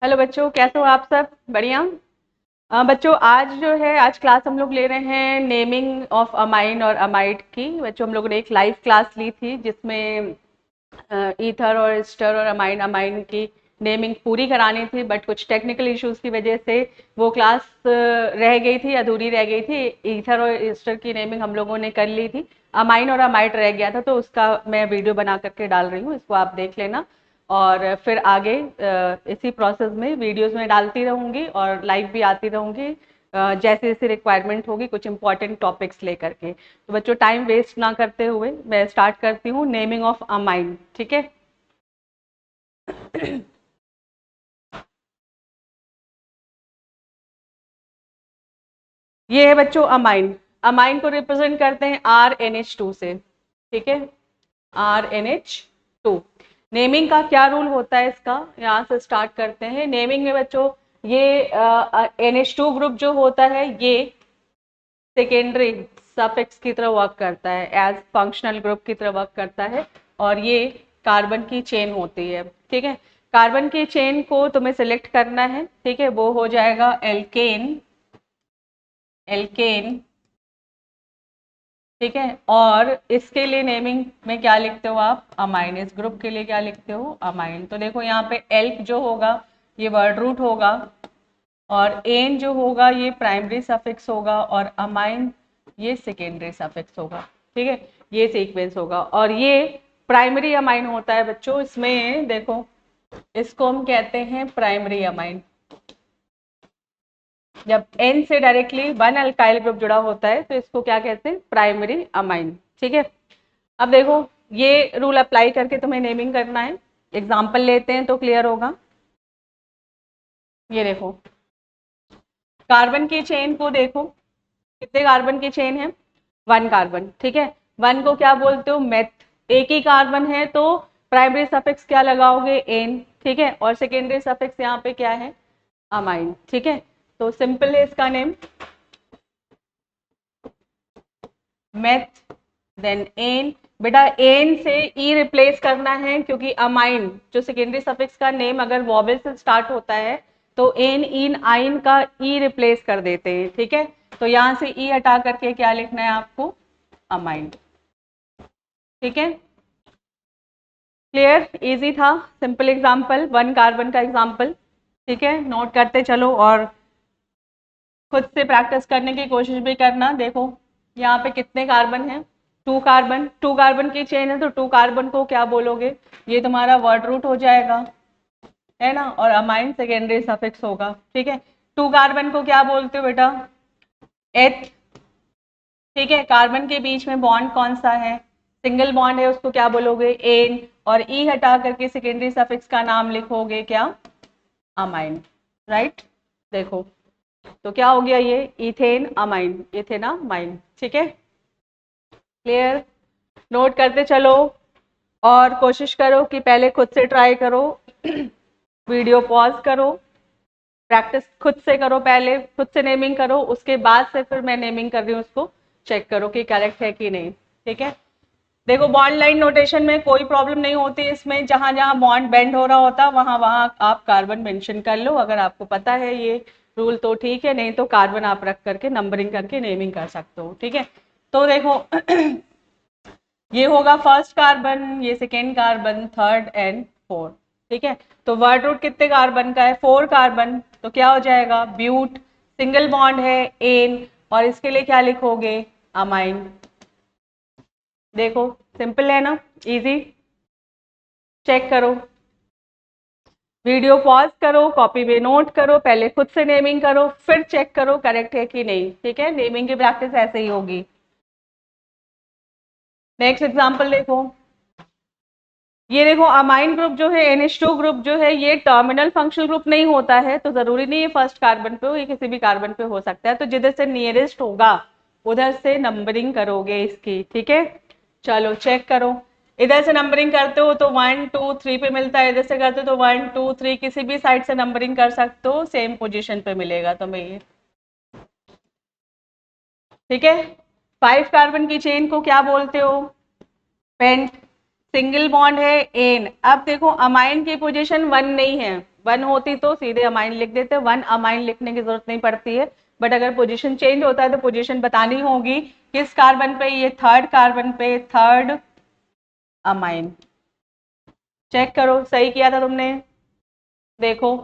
Hello बच्चों, कैसे हो आप सब? बढ़िया। बच्चों, आज क्लास हम लोग ले रहे हैं नेमिंग ऑफ अमाइन और अमाइड की। बच्चों, हम लोगों ने एक लाइव क्लास ली थी जिसमें ईथर और एस्टर और अमाइन अमाइन की नेमिंग पूरी करानी थी, बट कुछ टेक्निकल इश्यूज की वजह से वो क्लास रह गई थी, अधूरी रह गई थी। ईथर और एस्टर की नेमिंग हम लोगों ने कर ली थी, अमाइन और अमाइड रह गया था, तो उसका मैं वीडियो बना करके डाल रही हूँ, इसको आप देख लेना। और फिर आगे इसी प्रोसेस में वीडियोस में डालती रहूंगी और लाइव भी आती रहूंगी, जैसे जैसे रिक्वायरमेंट होगी कुछ इंपॉर्टेंट टॉपिक्स लेकर के। तो बच्चों, टाइम वेस्ट ना करते हुए मैं स्टार्ट करती हूँ नेमिंग ऑफ अमाइन। ठीक है। ये है बच्चों अमाइन। अमाइन को रिप्रेजेंट करते हैं RNH2 से। ठीक है, RNH2। नेमिंग का क्या रूल होता है इसका, यहाँ से स्टार्ट करते हैं। नेमिंग में बच्चों ये NH2 ग्रुप जो होता है ये सेकेंडरी सफिक्स की तरह वर्क करता है, एज फंक्शनल ग्रुप की तरह वर्क करता है, और ये कार्बन की चेन होती है। ठीक है, कार्बन की चेन को तुम्हें सिलेक्ट करना है। ठीक है, वो हो जाएगा एल्केन। एल्केन। ठीक है, और इसके लिए नेमिंग में क्या लिखते हो आप? अमाइन। इस ग्रुप के लिए क्या लिखते हो? अमाइन। तो देखो यहाँ पे एल्क जो होगा ये वर्ड रूट होगा, और एन जो होगा ये प्राइमरी सफिक्स होगा, और अमाइन ये सेकेंडरी सफिक्स होगा। ठीक है, ये सीक्वेंस होगा, और ये प्राइमरी अमाइन होता है बच्चों। इसमें देखो, इसको हम कहते हैं प्राइमरी अमाइन। जब एन से डायरेक्टली वन अल्काइल ग्रुप जुड़ा होता है तो इसको क्या कहते हैं? Primary amine. ठीक है, अब देखो ये रूल अप्लाई करके तुम्हें नेमिंग करना है। एग्जाम्पल लेते हैं तो क्लियर होगा। ये देखो, कार्बन की चेन को देखो, कितने कार्बन की चेन है? 1 कार्बन। ठीक है, वन को क्या बोलते हो? मेथ। एक ही कार्बन है तो प्राइमरी सफिक्स क्या लगाओगे? एन। ठीक है, और सेकेंडरी सफिक्स यहाँ पे क्या है? अमाइन। ठीक है, तो सिंपल है इसका नेम मेथ, देन एन। बेटा एन से ई रिप्लेस करना है, क्योंकि अमाइन जो सेकेंडरी सफिक्स का नेम अगर वॉवेल से स्टार्ट होता है तो एन इन आइन का ई रिप्लेस कर देते हैं। ठीक है, तो यहां से ई हटा करके क्या लिखना है आपको? अमाइन। ठीक है, क्लियर? इजी था, सिंपल एग्जांपल, 1 कार्बन का एग्जांपल। ठीक है, नोट करते चलो और खुद से प्रैक्टिस करने की कोशिश भी करना। देखो यहाँ पे कितने कार्बन हैं? 2 कार्बन। 2 कार्बन की चेन है तो 2 कार्बन को क्या बोलोगे? ये तुम्हारा वर्ड रूट हो जाएगा, है ना, और अमाइन सेकेंडरी सफिक्स होगा। ठीक है, 2 कार्बन को क्या बोलते हो बेटा? एथ। ठीक है, कार्बन के बीच में बॉन्ड कौन सा है? सिंगल बॉन्ड है, उसको क्या बोलोगे? एन। और ई हटा करके सेकेंडरी सफिक्स का नाम लिखोगे क्या? अमाइन। राइट। देखो, तो क्या हो गया? ये इथेन अमाइन, इथेनामाइन। ठीक है, क्लियर? नोट करते चलो और कोशिश करो कि पहले खुद से ट्राई करो, वीडियो पॉज करो, प्रैक्टिस खुद से करो, पहले खुद से नेमिंग करो, उसके बाद से फिर मैं नेमिंग कर रही हूँ उसको चेक करो कि करेक्ट है कि नहीं। ठीक है, देखो बॉन्ड लाइन नोटेशन में कोई प्रॉब्लम नहीं होती, इसमें जहां जहां बॉन्ड बेंड हो रहा होता वहां वहां आप कार्बन मेंशन कर लो, अगर आपको पता है ये रूल तो ठीक है, नहीं तो कार्बन आप रख करके नंबरिंग करके नेमिंग कर सकते हो। ठीक है, तो देखो ये होगा फर्स्ट कार्बन, ये second carbon, third and fourth. ठीक है, तो वर्ड रूट कितने कार्बन का है? 4 कार्बन, तो क्या हो जाएगा? ब्यूट। सिंगल बॉन्ड है एन, और इसके लिए क्या लिखोगे? अमाइन। देखो सिंपल है ना, इजी। चेक करो, वीडियो पॉज करो, कॉपी में नोट करो, पहले खुद से नेमिंग करो, फिर चेक करो करेक्ट है कि नहीं। ठीक है, नेमिंग की प्रैक्टिस ऐसे ही होगी। नेक्स्ट एग्जांपल देखो, ये देखो अमाइन ग्रुप जो है, NH2 ग्रुप जो है, ये टर्मिनल फंक्शनल ग्रुप नहीं होता है, तो जरूरी नहीं है फर्स्ट कार्बन पे हो, ये किसी भी कार्बन पे हो सकता है, तो जिधर से नियरेस्ट होगा उधर से नंबरिंग करोगे इसकी। ठीक है, चलो चेक करो, इधर से नंबरिंग करते हो तो 1 2 3 पे मिलता है, इधर से करते हो तो 1 2 3, किसी भी साइड से नंबरिंग कर सकते हो, सेम पोजिशन पे मिलेगा तुम्हें ये। ठीक है, 5 कार्बन की चेन को क्या बोलते हो? पेंट। सिंगल बॉन्ड है एन। अब देखो अमाइन की पोजीशन 1 नहीं है, 1 होती तो सीधे अमाइन लिख देते, 1 अमाइन लिखने की जरूरत नहीं पड़ती है, बट अगर पोजीशन चेंज होता है तो पोजीशन बतानी होगी। किस कार्बन पे? ये थर्ड कार्बन पे, थर्ड अमाइन। चेक करो सही किया था तुमने, देखो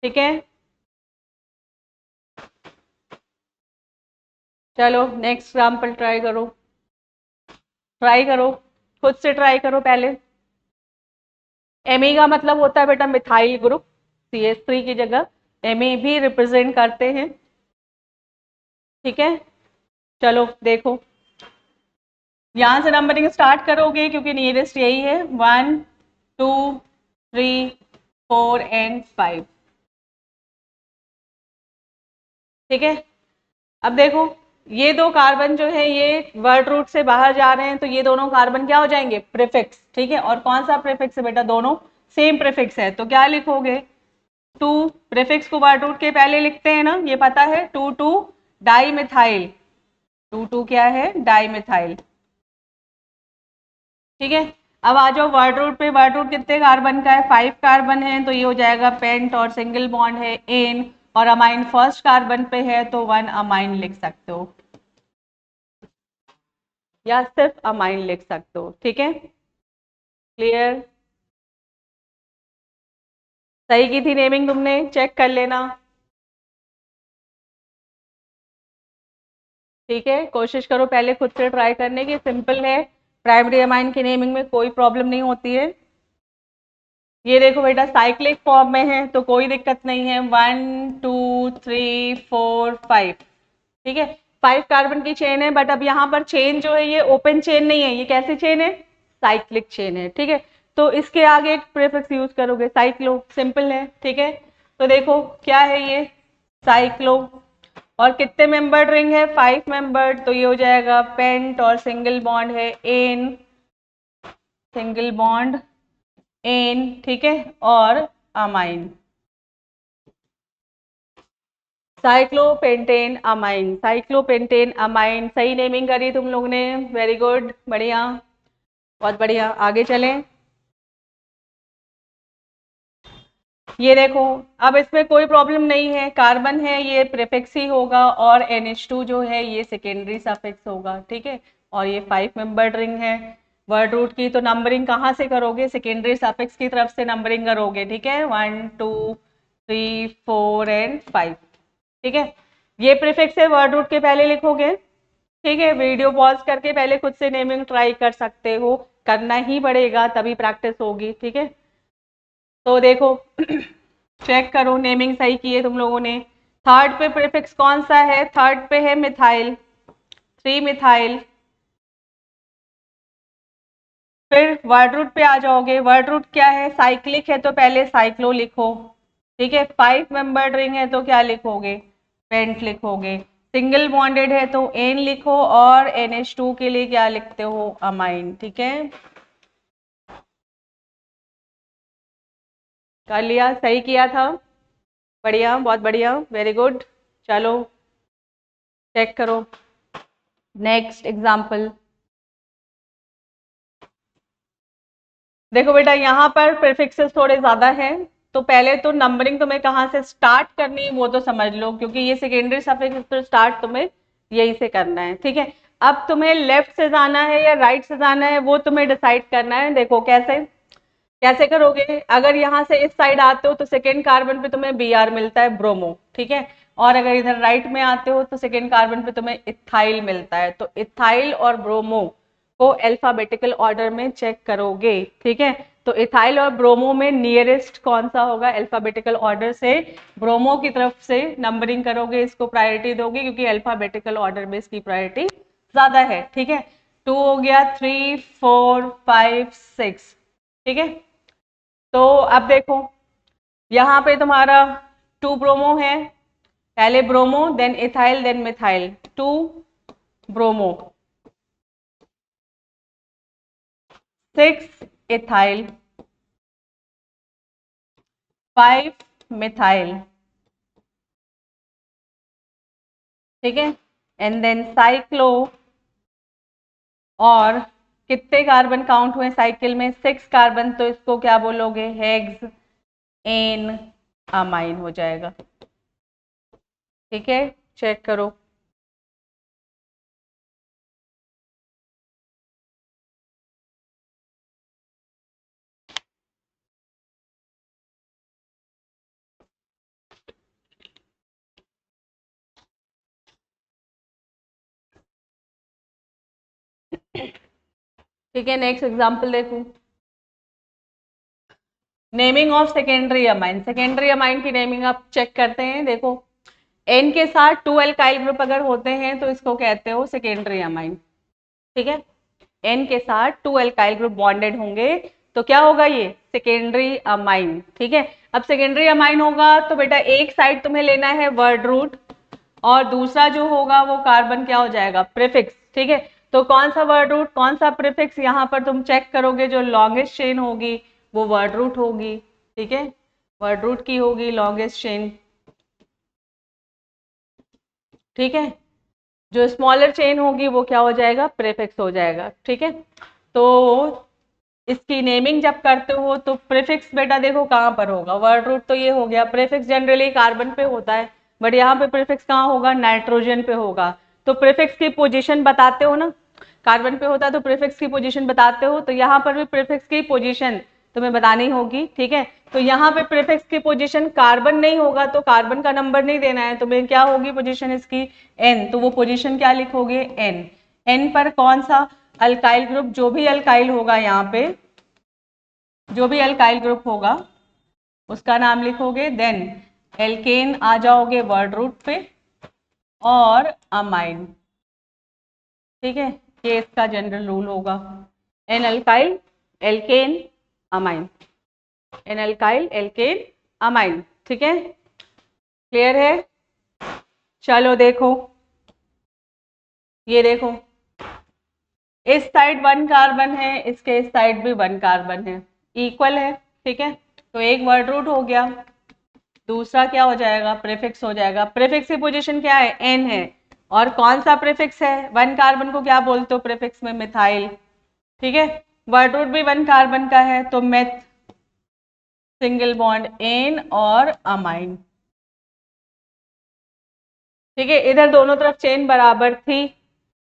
ठीक है। चलो नेक्स्ट एग्जाम्पल ट्राई करो, ट्राई करो, खुद से ट्राई करो पहले। एमी का मतलब होता है बेटा मिथाइल ग्रुप, CH3 की जगह एमी भी रिप्रेजेंट करते हैं, ठीक है। चलो देखो, यहां से नंबरिंग स्टार्ट करोगे क्योंकि नियरेस्ट यही है, 1 2 3 4 एंड 5, ठीक है। अब देखो ये दो कार्बन जो है ये वर्ड रूट से बाहर जा रहे हैं, तो ये दोनों कार्बन क्या हो जाएंगे? प्रीफिक्स, ठीक है। और कौन सा प्रीफिक्स है बेटा? दोनों सेम प्रीफिक्स है, तो क्या लिखोगे? 2, प्रीफिक्स को वर्ड रूट के पहले लिखते हैं ना, ये पता है, 2 डाई मिथाइल, 2 क्या है? डाई मिथाइल, ठीक है। अब आ जाओ वर्ड रूट पे, वर्ड रूट कितने कार्बन का है? 5 कार्बन है, तो ये हो जाएगा पेंट, और सिंगल बॉन्ड है एन, और अमाइन फर्स्ट कार्बन पे है तो 1 अमाइन लिख सकते हो, या सिर्फ अमाइन लिख सकते हो, ठीक है। क्लियर? सही की थी नेमिंग तुमने, चेक कर लेना, ठीक है। कोशिश करो पहले खुद से ट्राई करने की, सिंपल है, प्राइमरी अमाइन की नेमिंग में कोई प्रॉब्लम नहीं होती है। ये देखो बेटा साइक्लिक फॉर्म में है तो कोई दिक्कत नहीं है, 1 2 3 4 5, ठीक है। 5 कार्बन की चेन है, बट अब यहाँ पर चेन जो है ये ओपन चेन नहीं है, ये कैसी चेन है? साइक्लिक चेन है, ठीक है। तो इसके आगे एक प्रीफिक्स यूज करोगे, साइक्लो, सिंपल है, ठीक है। तो देखो क्या है ये? साइक्लो, और कितने मेंबर्ड रिंग है? 5 मेंबर्ड, तो ये हो जाएगा पेंट, और सिंगल बॉन्ड है एन, सिंगल बॉन्ड एन, ठीक है, और amine, cyclopentane amine, cyclopentane amine, सही नेमिंग करी तुम लोग ने, वेरी गुड, बढ़िया, बहुत बढ़िया। आगे चलें, ये देखो अब इसमें कोई प्रॉब्लम नहीं है, कार्बन है ये प्रीफिक्स ही होगा, और NH2 जो है ये सेकेंडरी सफिक्स होगा, ठीक है। और ये 5 मेंबर्ड रिंग है। वर्ड रूट की तो नंबरिंग कहाँ से करोगे? सेकेंडरी सफिक्स की तरफ से नंबरिंग करोगे, ठीक है, 1 2 3 4 एंड 5, ठीक है। ये प्रीफिक्स है, वर्ड रूट के पहले लिखोगे, ठीक है। वीडियो पॉज करके पहले खुद से नेमिंग ट्राई कर सकते हो, करना ही पड़ेगा तभी प्रैक्टिस होगी, ठीक है। तो देखो चेक करो नेमिंग सही की है तुम लोगों ने। थर्ड पे प्रीफिक्स कौन सा है? थर्ड पे है मिथाइल, 3 मिथाइल। फिर वर्ड रूट पे आ जाओगे, वर्ड रूट क्या है? साइक्लिक है तो पहले साइक्लो लिखो, ठीक है। 5 मेंबर्ड रिंग है तो क्या लिखोगे? पेंट लिखोगे। सिंगल बॉन्डेड है तो एन लिखो, और NH2 के लिए क्या लिखते हो? अमाइन, ठीक है। कर लिया, सही किया था, बढ़िया, बहुत बढ़िया, वेरी गुड। चलो चेक करो नेक्स्ट एग्जाम्पल। देखो बेटा यहाँ पर प्रीफिक्सेस थोड़े ज्यादा हैं, तो पहले तो नंबरिंग तुम्हें कहाँ से स्टार्ट करनी है वो तो समझ लो, क्योंकि ये सेकेंडरी सफिक्स तो स्टार्ट तुम्हें यही से करना है, ठीक है। अब तुम्हें लेफ्ट से जाना है या राइट से जाना है वो तुम्हें डिसाइड करना है। देखो कैसे कैसे करोगे? अगर यहाँ से इस साइड आते हो तो सेकेंड कार्बन पे तुम्हें Br मिलता है, ब्रोमो, ठीक है। और अगर इधर राइट में आते हो तो सेकेंड कार्बन पे तुम्हें इथाइल मिलता है, तो इथाइल और ब्रोमो को अल्फाबेटिकल ऑर्डर में चेक करोगे, ठीक है। तो इथाइल और ब्रोमो में नियरेस्ट कौन सा होगा? अल्फाबेटिकल ऑर्डर से ब्रोमो की तरफ से नंबरिंग करोगे, इसको प्रायोरिटी दोगे क्योंकि अल्फाबेटिकल ऑर्डर में इसकी प्रायोरिटी ज्यादा है, ठीक है। 2 हो गया, 3 4 5 6, ठीक है। तो अब देखो यहाँ पे तुम्हारा 2 ब्रोमो है, पहले bromo then ethyl then methyl, 2 bromo, 6 ethyl, 5 methyl, ठीक है। एंड देन साइक्लो और कितने कार्बन काउंट हुए साइकिल में? 6 कार्बन, तो इसको क्या बोलोगे? हेक्स एन अमाइन हो जाएगा। ठीक है, चेक करो। ठीक है, नेक्स्ट एग्जांपल देखो। Naming of secondary amine. Secondary amine की नेमिंग आप चेक करते हैं। देखो, एन के साथ 2 एल्काइल ग्रुप अगर होते हैं तो इसको कहते हो सेकेंडरी अमाइन। ठीक है, एन के साथ 2 एल्काइल ग्रुप बॉन्डेड होंगे तो क्या होगा? ये सेकेंडरी अमाइन। ठीक है, अब सेकेंडरी अमाइन होगा तो बेटा एक साइड तुम्हें लेना है वर्ड रूट, और दूसरा जो होगा वो कार्बन क्या हो जाएगा? प्रीफिक्स। ठीक है, तो कौन सा वर्ड रूट, कौन सा प्रीफिक्स, यहाँ पर तुम चेक करोगे। जो लॉन्गेस्ट चेन होगी वो वर्ड रूट होगी। ठीक है, वर्ड रूट की होगी लॉन्गेस्ट चेन। ठीक है, जो स्मॉलर चेन होगी वो क्या हो जाएगा? प्रीफिक्स हो जाएगा। ठीक है, तो इसकी नेमिंग जब करते हो तो प्रीफिक्स बेटा देखो कहाँ पर होगा? वर्ड रूट तो ये हो गया, प्रीफिक्स जनरली कार्बन पे होता है, बट यहाँ पे प्रीफिक्स कहाँ होगा? नाइट्रोजन पे होगा। तो प्रीफिक्स की पोजीशन बताते हो ना, कार्बन पे होता है तो प्रीफिक्स की पोजीशन बताते हो, तो यहाँ पर भी प्रीफिक्स की पोजीशन तुम्हें बतानी होगी। ठीक है, तो यहाँ पे प्रीफिक्स की पोजीशन कार्बन नहीं होगा तो कार्बन का नंबर नहीं देना है तुम्हें, क्या होगी पोजीशन इसकी? एन। तो वो पोजीशन क्या लिखोगे? एन। एन पर कौन सा अल्काइल ग्रुप, जो भी अल्काइल होगा यहाँ पे, जो भी अल्काइल ग्रुप होगा उसका नाम लिखोगे, देन एल्केन आ जाओगे वर्ड रूट पे, और अमाइन। ठीक है, ये इसका जनरल रूल होगा। N alkyl alkane amine, N alkyl alkane amine. ठीक है, क्लियर है? चलो देखो, ये देखो, इस साइड 1 कार्बन है, इसके इस साइड भी 1 कार्बन है, इक्वल है। ठीक है, तो एक वर्ड रूट हो गया, दूसरा क्या हो जाएगा? प्रीफिक्स हो जाएगा। प्रीफिक्स की पोजीशन क्या है? एन है। और कौन सा प्रीफिक्स है? 1 कार्बन को क्या बोलते हो प्रीफिक्स में? मिथाइल। ठीक है, वर्ड रूट भी 1 कार्बन का है तो मेथ, सिंगल बॉन्ड एन और अमाइन। ठीक है, इधर दोनों तरफ चेन बराबर थी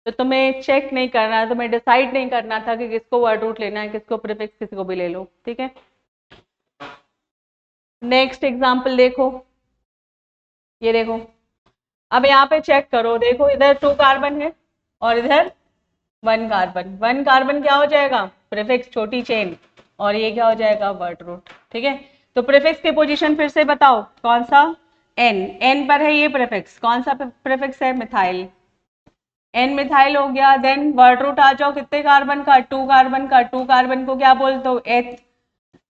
तो तुम्हें चेक नहीं करना, तुम्हें डिसाइड नहीं करना था कि किसको वर्ड रूट लेना है, किसको प्रीफिक्स, किसी को भी ले लो। ठीक है, नेक्स्ट एग्जांपल देखो, ये देखो। अब यहाँ पे चेक करो, देखो इधर 2 कार्बन है और इधर 1 कार्बन। 1 कार्बन क्या हो जाएगा? प्रीफिक्स, छोटी चेन, और ये क्या हो जाएगा? Word root. ठीक है, तो प्रीफिक्स की पोजीशन फिर से बताओ, कौन सा? एन। एन पर है ये प्रीफिक्स, कौन सा प्रीफिक्स है? मिथाइल। एन मिथाइल हो गया, देन वर्ड रूट आ जाओ, कितने कार्बन का? 2 कार्बन का। 2 कार्बन को क्या बोलते हो? एथ,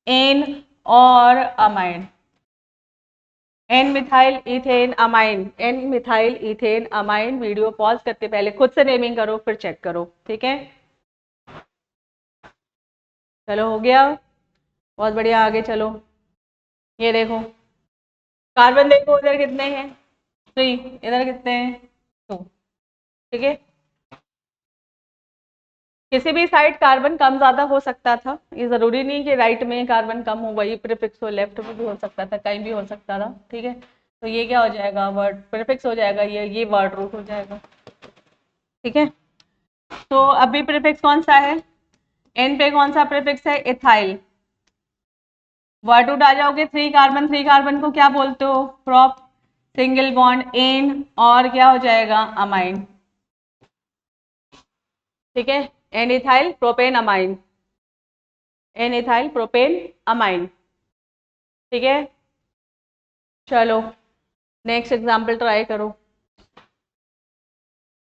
एन और amine, N methyl ethane amine, N methyl ethane amine. Video pause करके पहले खुद से नेमिंग करो फिर चेक करो। ठीक है, चलो हो गया, बहुत बढ़िया, आगे चलो। ये देखो, कार्बन देखो इधर कितने हैं? 3, इधर कितने हैं? 2। ठीक है, किसी भी साइड कार्बन कम ज्यादा हो सकता था, ये जरूरी नहीं कि राइट में कार्बन कम हो वही प्रीफिक्स हो, लेफ्ट में भी हो सकता था, कहीं भी हो सकता था। ठीक है, तो ये क्या हो जाएगा? वर्ड प्रीफिक्स हो जाएगा, ये वर्ड रूट हो जाएगा। ठीक है, तो अभी प्रीफिक्स कौन सा है? एन पे कौन सा प्रीफिक्स है? इथाइल। वर्ड रूट आ जाओगे, 3 कार्बन, 3 कार्बन को क्या बोलते हो? प्रॉप, सिंगल बॉन्ड एन, और क्या हो जाएगा? अमाइन। ठीक है, N ethyl propane amine, N ethyl propane amine. ठीक है, चलो नेक्स्ट एग्जाम्पल ट्राई करो।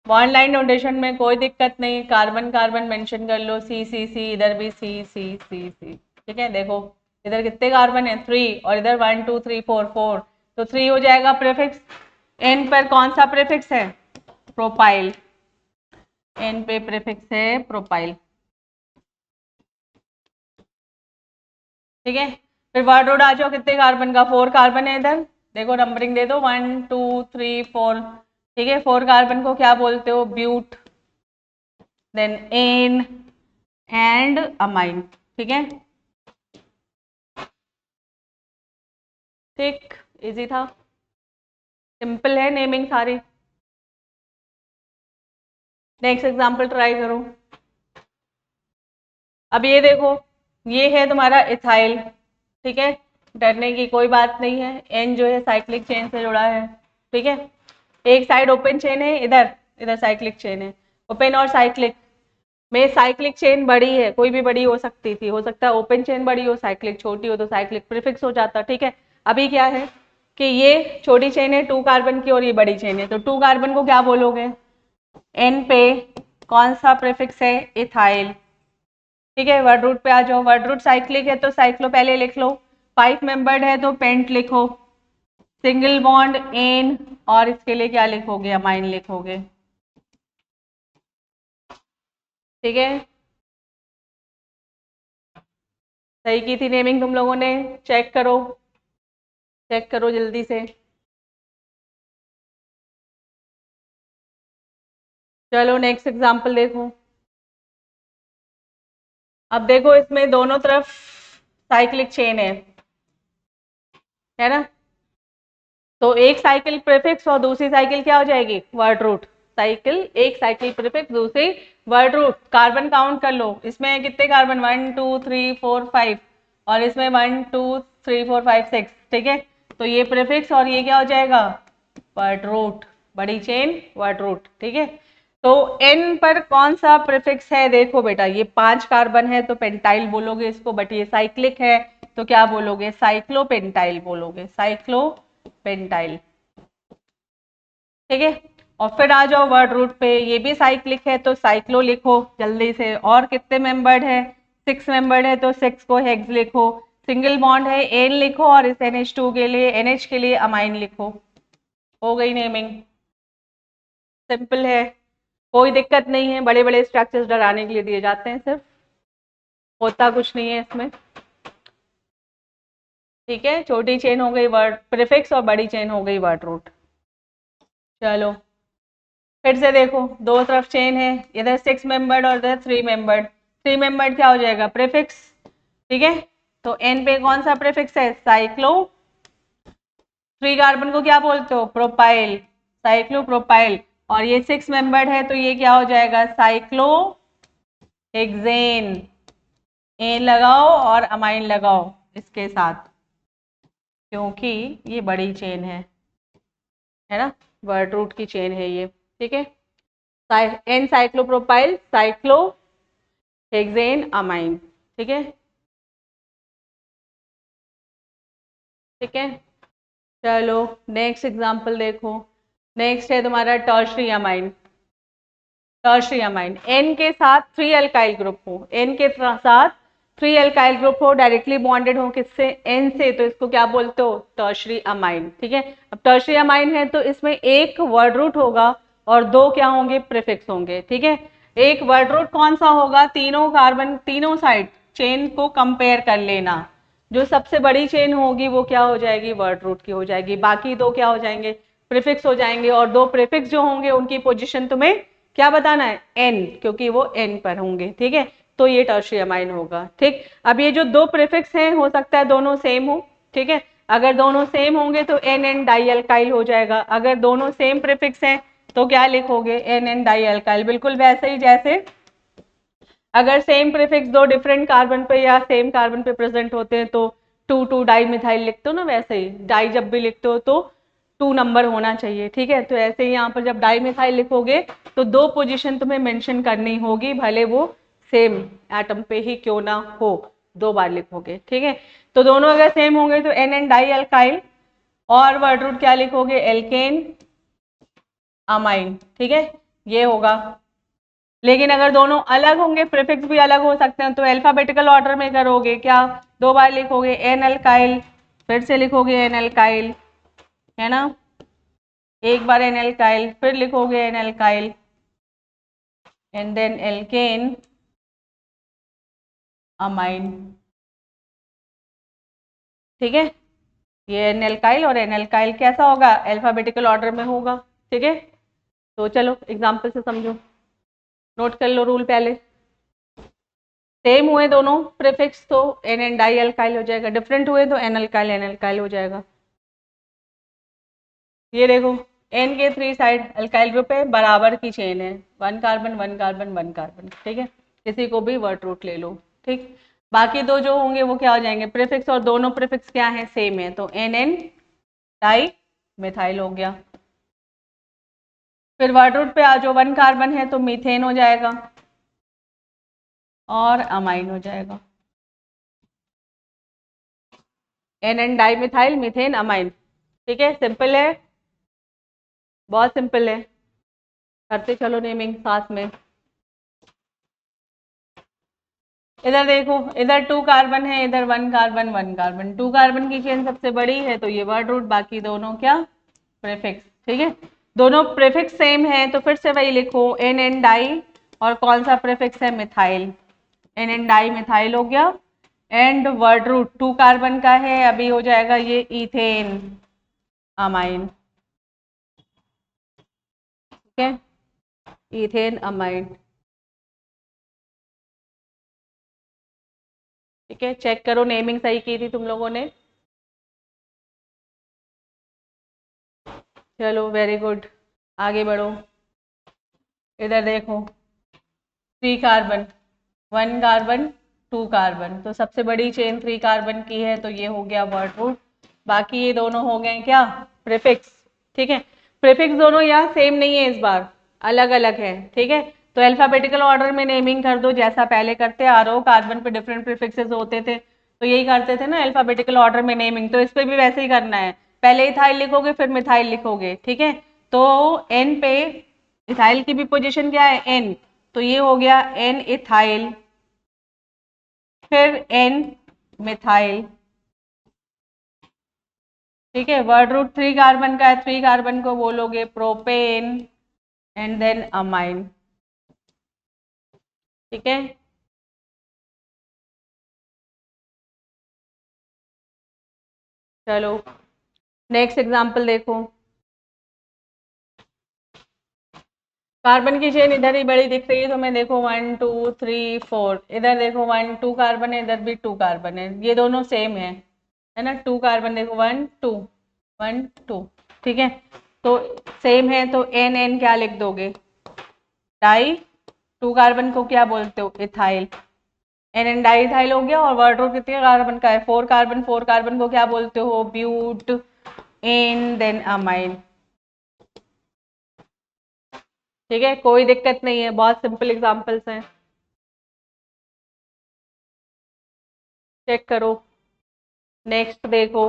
वन लाइन नोटेशन में कोई दिक्कत नहीं, कार्बन कार्बन मेंशन कर लो, सी सी सी, इधर भी सी सी सी सी। ठीक है, देखो इधर कितने कार्बन है? 3, और इधर 1 2 3 4 4, तो 3 हो जाएगा प्रीफिक्स। एन पर कौन सा प्रीफिक्स है? प्रोपाइल। एन पे प्रीफिक्स है प्रोपाइल। ठीक है, फिर वर्ड रोड आ जाओ, कितने कार्बन का? 4 कार्बन है इधर, देखो नंबरिंग दे दो, 1 2 3 4। ठीक है, 4 कार्बन को क्या बोलते हो? But, then an, and amine. ठीक है, ठीक, इजी था, सिंपल है नेमिंग सारी। नेक्स्ट एग्जांपल ट्राई करो। अब ये देखो, ये है तुम्हारा इथाइल। ठीक है, डरने की कोई बात नहीं है, एन जो है साइक्लिक चेन से जुड़ा है। ठीक है, एक साइड ओपन चेन है, इधर इधर साइक्लिक चेन है। ओपन और साइक्लिक में साइक्लिक चेन बड़ी है, कोई भी बड़ी हो सकती थी, हो सकता है ओपन चेन बड़ी हो, साइक्लिक छोटी हो तो साइक्लिक प्रीफिक्स हो जाता। ठीक है, अभी क्या है कि ये छोटी चेन है 2 कार्बन की और ये बड़ी चेन है, तो 2 कार्बन को क्या बोलोगे, एन पे कौन सा प्रीफिक्स है, इथाइल। ठीक है, वर्ड रूट पे आ जाओ, वर्ड रूट साइक्लिक है तो साइक्लो पहले लिख लो, 5 मेंबर्ड है तो पेंट लिखो, सिंगल बॉन्ड एन, और इसके लिए क्या लिखोगे, अमाइन लिखोगे। ठीक है, सही की थी नेमिंग तुम लोगों ने, चेक करो, चेक करो जल्दी से। चलो नेक्स्ट एग्जांपल देखो। अब देखो इसमें दोनों तरफ साइक्लिक चेन है ना, तो एक साइकिल प्रीफिक्स और दूसरी साइकिल क्या हो जाएगी, वर्ड रूट। साइकिल, एक साइकिल प्रीफिक्स, दूसरी वर्ड रूट। कार्बन काउंट कर लो, इसमें कितने कार्बन, 1 2 3 4 5, और इसमें 1 2 3 4 5 6। ठीक है, तो ये प्रीफिक्स और ये क्या हो जाएगा, वर्ड रूट, बड़ी चेन वर्ड रूट। ठीक है, तो एन पर कौन सा प्रीफिक्स है, देखो बेटा ये 5 कार्बन है तो पेंटाइल बोलोगे इसको, बट ये साइक्लिक है तो क्या बोलोगे, साइक्लोपेंटाइल बोलोगे, साइक्लोपेंटाइल। ठीक है, और फिर आ जाओ वर्ड रूट पे, ये भी साइक्लिक है तो साइक्लो लिखो जल्दी से। और कितने मेंबर्ड है, 6 मेंबर्ड है तो 6 को हेक्स लिखो, सिंगल बॉन्ड है एन लिखो, और इस NH2 के लिए, NH के लिए अमाइन लिखो। हो गई नेमिंग, सिंपल है, कोई दिक्कत नहीं है, बड़े बड़े स्ट्रक्चर्स डराने के लिए दिए जाते हैं सिर्फ, होता कुछ नहीं है इसमें। ठीक है, छोटी चेन हो गई वर्ड प्रीफिक्स और बड़ी चेन हो गई वर्ड रूट। चलो फिर से देखो, दो तरफ चेन है, इधर 6 मेंबर्ड और इधर 3 मेंबर्ड। 3 मेंबर्ड क्या हो जाएगा, प्रीफिक्स। ठीक है, तो एन पे कौन सा प्रीफिक्स है, साइक्लो। 3 कार्बन को क्या बोलते हो, प्रोपाइल, साइक्लो प्रोपाइल। और ये 6 मेंबर्ड है तो ये क्या हो जाएगा, साइक्लो हेक्सेन। एन लगाओ और अमाइन लगाओ इसके साथ, क्योंकि ये बड़ी चेन है ना, वर्ड रूट की चेन है ये। ठीक है, N cyclopropyl, cyclohexane amine. ठीक है, ठीक है, चलो नेक्स्ट एग्जांपल देखो। नेक्स्ट है तुम्हारा tertiary amine. Tertiary amine, N के साथ 3 अल्काइल ग्रुप हो, एन के साथ 3 अल्काइल ग्रुप हो, डायरेक्टली बॉन्डेड हो किससे, एन से, तो इसको क्या बोलते हो, टर्शरी अमाइन। ठीक है, अब टर्शरी अमाइन है तो इसमें एक वर्ड रूट होगा और 2 क्या होंगे, प्रीफिक्स होंगे। ठीक है, एक वर्ड रूट कौन सा होगा, तीनों कार्बन, तीनों साइड चेन को कंपेयर कर लेना, जो सबसे बड़ी चेन होगी वो क्या हो जाएगी, वर्ड रूट की हो जाएगी, बाकी 2 क्या हो जाएंगे, प्रीफिक्स हो जाएंगे, और 2 प्रीफिक्स जो होंगे उनकी पोजीशन तुम्हें क्या बताना है, एन, क्योंकि वो एन पर होंगे। ठीक है, तो ये टर्शरी अमाइन होगा। ठीक, अब ये जो 2 प्रीफिक्स हैं हो सकता है दोनों सेम हो। ठीक है, अगर दोनों सेम होंगे तो एन एन डाई अल्काइल हो जाएगा, अगर दोनों सेम प्रीफिक्स हैं तो क्या लिखोगे, एन एन डाई अल्काइल। बिल्कुल वैसे ही जैसे अगर सेम प्रीफिक्स 2 डिफरेंट कार्बन पे या सेम कार्बन पे प्रेजेंट होते हैं तो 2 डाई मिथाइल लिखते हो ना, वैसे ही डाई जब भी लिखते हो तो 2 नंबर होना चाहिए। ठीक है, तो ऐसे ही यहाँ पर जब डाई मिथाइल लिखोगे तो 2 पोजीशन तुम्हें मेंशन करनी होगी, भले वो सेम एटम पे ही क्यों ना हो, 2 बार लिखोगे। ठीक है, तो दोनों अगर सेम होंगे तो एन एन डाई अल्काइल, और वर्ड रूट क्या लिखोगे, एल्केन अमाइन। ठीक है, ये होगा। लेकिन अगर दोनों अलग होंगे, प्रीफिक्स भी अलग हो सकते हैं, तो अल्फाबेटिकल ऑर्डर में करोगे क्या, 2 बार लिखोगे एन अल्काइल, फिर से लिखोगे एन अल्काइल, है ना, एक बार एन अल्काइल, फिर लिखोगे N alkyl, and then alkane amine. ठीक है, ये एन अल्काइल और एन अल्काइल कैसा होगा, अल्फाबेटिकल ऑर्डर में होगा। ठीक है, तो चलो एग्जाम्पल से समझो, नोट कर लो रूल पहले। सेम हुए दोनों प्रीफिक्स तो एन एन डाई अल्काइल हो जाएगा, डिफरेंट हुए तो एन अल्काइल हो जाएगा। ये देखो एन के 3 साइड अल्काइल ग्रुप है, बराबर की चेन है, 1 कार्बन 1 कार्बन 1 कार्बन, ठीक है, किसी को भी वर्ड रूट ले लो, ठीक। बाकी दो जो होंगे वो क्या हो जाएंगे प्रीफिक्स, और दोनों प्रीफिक्स क्या है सेम है, तो एन एन डाई मिथाइल हो गया। फिर वर्ड रूट पे आ जाओ, 1 कार्बन है तो मीथेन हो जाएगा और अमाइन हो जाएगा, N N di methyl methane amine, ठीक है, सिंपल है, बहुत सिंपल है, करते चलो नेमिंग साथ में। इधर देखो, इधर 2 कार्बन है, इधर 1 कार्बन 1 कार्बन, 2 कार्बन की चेन सबसे बड़ी है तो ये वर्ड रूट, बाकी दोनों क्या प्रीफिक्स, ठीक है, दोनों प्रीफिक्स सेम है तो फिर से वही लिखो एन एन डाई, और कौन सा प्रीफिक्स है methyl, N N di methyl हो गया, एंड वर्ड रूट 2 कार्बन का है, अभी हो जाएगा ये इथेन अमाइन, ठीक है, इथेन अमाइन, ठीक है, चेक करो नेमिंग सही की थी तुम लोगों ने, चलो वेरी गुड, आगे बढ़ो। इधर देखो 3 कार्बन 1 कार्बन 2 कार्बन, तो सबसे बड़ी चेन 3 कार्बन की है तो ये हो गया वर्ड रूट, बाकी ये दोनों हो गए क्या प्रीफिक्स, ठीक है, प्रीफिक्स दोनों यहाँ सेम नहीं है, इस बार अलग अलग है, ठीक है, तो अल्फाबेटिकल ऑर्डर में नेमिंग कर दो जैसा पहले करते आ रहे हो, कार्बन पे डिफरेंट प्रीफिक्सेस होते थे तो यही करते थे ना अल्फाबेटिकल ऑर्डर में नेमिंग, तो इस पे भी वैसे ही करना है, पहले इथाइल लिखोगे फिर मिथाइल लिखोगे, ठीक है, तो एन पे इथाइल की भी पोजीशन क्या है एन, तो ये हो गया एन इथाइल, फिर एन मिथाइल, ठीक है, वर्ड रूट 3 कार्बन का है, 3 कार्बन को बोलोगे प्रोपेन एंड देन अमाइन, ठीक है, चलो नेक्स्ट एग्जांपल देखो, कार्बन की चेन इधर ही बड़ी दिख रही है तो मैं देखो 1 2 3 4, इधर देखो 1 2 कार्बन है, इधर भी 2 कार्बन है, ये दोनों सेम है ना, 2 कार्बन देखो 1 2 1 2, ठीक है, तो सेम है तो एन एन क्या लिख दोगे डाई, 2 कार्बन को क्या बोलते हो ethyl, N N di ethyl हो गया, और वर्ड रूट कितने कार्बन का है 4 कार्बन, 4 कार्बन को क्या बोलते हो ब्यूट एन देन अमाइन, ठीक है, कोई दिक्कत नहीं है, बहुत सिंपल एग्जांपल्स हैं, चेक करो। नेक्स्ट देखो,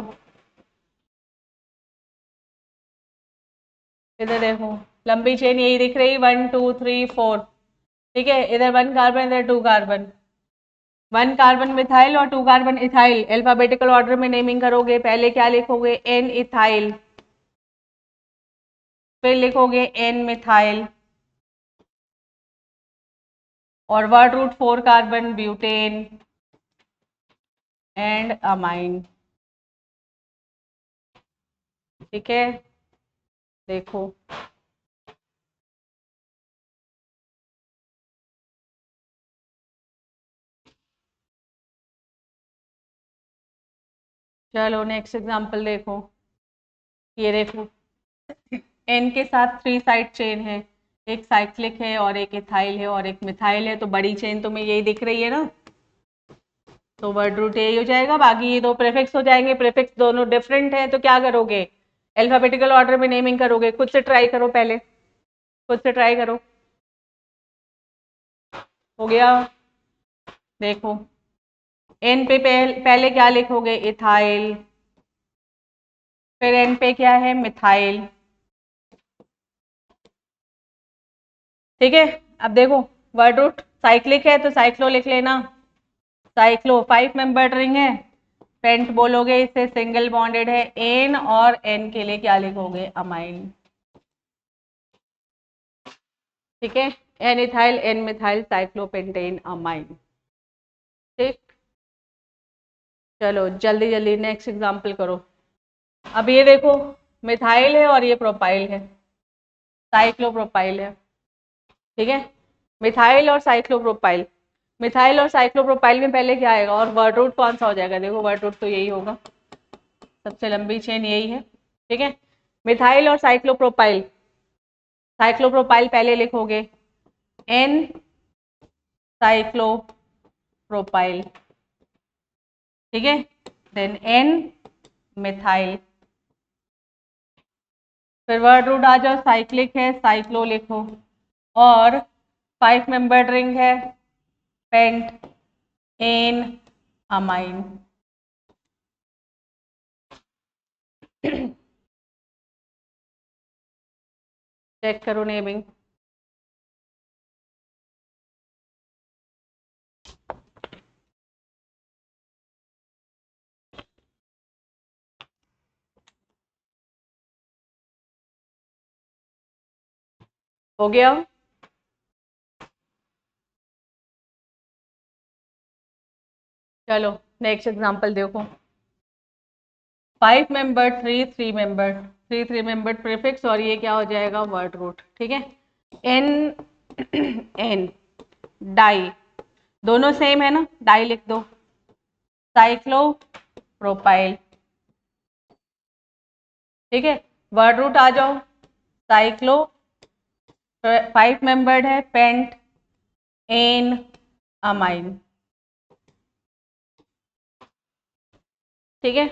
इधर देखो लंबी चेन यही दिख रही 1 2 3 4, ठीक है, इधर 1 कार्बन इधर 2 कार्बन, 1 कार्बन मिथाइल और 2 कार्बन इथाइल, अल्फाबेटिकल ऑर्डर में नेमिंग करोगे, पहले क्या लिखोगे एन इथाइल, फिर लिखोगे एन मिथाइल, और word root 4 carbon butane and amine, ठीक है, देखो चलो नेक्स्ट एग्जांपल देखो, ये देखो एन के साथ 3 साइड चेन है, एक साइक्लिक है और एक इथाइल है और एक मिथाइल है, तो बड़ी चेन तुम्हें यही दिख रही है ना, तो वर्ड रूट यही हो जाएगा, बाकी ये दो प्रीफिक्स हो जाएंगे, प्रीफिक्स दोनों डिफरेंट है तो क्या करोगे अल्फाबेटिकल ऑर्डर में नेमिंग करोगे, खुद से ट्राई करो, पहले खुद से ट्राई करो, हो गया, देखो एन पे पहले क्या लिखोगे इथाइल, फिर एन पे क्या है मिथाइल, ठीक है, अब देखो वर्ड रूट साइक्लिक है तो साइक्लो लिख लेना, साइक्लो 5 मेंबर्ड रिंग है, पेंट बोलोगे इसे सिंगल बॉन्डेड है, एन और एन के लिए क्या लिखोगे अमाइन, ठीक है, N ethyl N methyl cyclopentane amine, ठीक, चलो जल्दी जल्दी नेक्स्ट एग्जांपल करो, अब ये देखो मिथाइल है और ये प्रोपाइल है, साइक्लोप्रोपाइल है, ठीक है, मिथाइल और साइक्लोप्रोपाइल, मिथाइल और साइक्लोप्रोपाइल में पहले क्या आएगा, और वर्ड रूट कौन सा हो जाएगा, देखो वर्ड रूट तो यही होगा, सबसे लंबी चेन यही है, ठीक है। मिथाइल और साइक्लोप्रोपाइल, साइक्लोप्रोपाइल पहले लिखोगे एन साइक्लोप्रोपाइल, ठीक है, देन एन मिथाइल, फिर वर्ड रूट आ जाओ, साइक्लिक है साइक्लो लिखो, और 5 मेंबर्ड रिंग है पेंट एन अमाइन। चेक करो नेमिंग। हो गया, चलो नेक्स्ट एग्जांपल देखो। 5 मेंबर्ड 3 मेंबर्ड, 3 मेंबर्ड प्रीफिक्स, और ये क्या हो जाएगा वर्ड रूट, ठीक है। एन एन डाई, दोनों सेम है ना, डाई लिख दो, साइक्लो प्रोपाइल, ठीक है। वर्ड रूट आ जाओ, साइक्लो, 5 मेंबर्ड है पेंट एन अमाइन, ठीक है।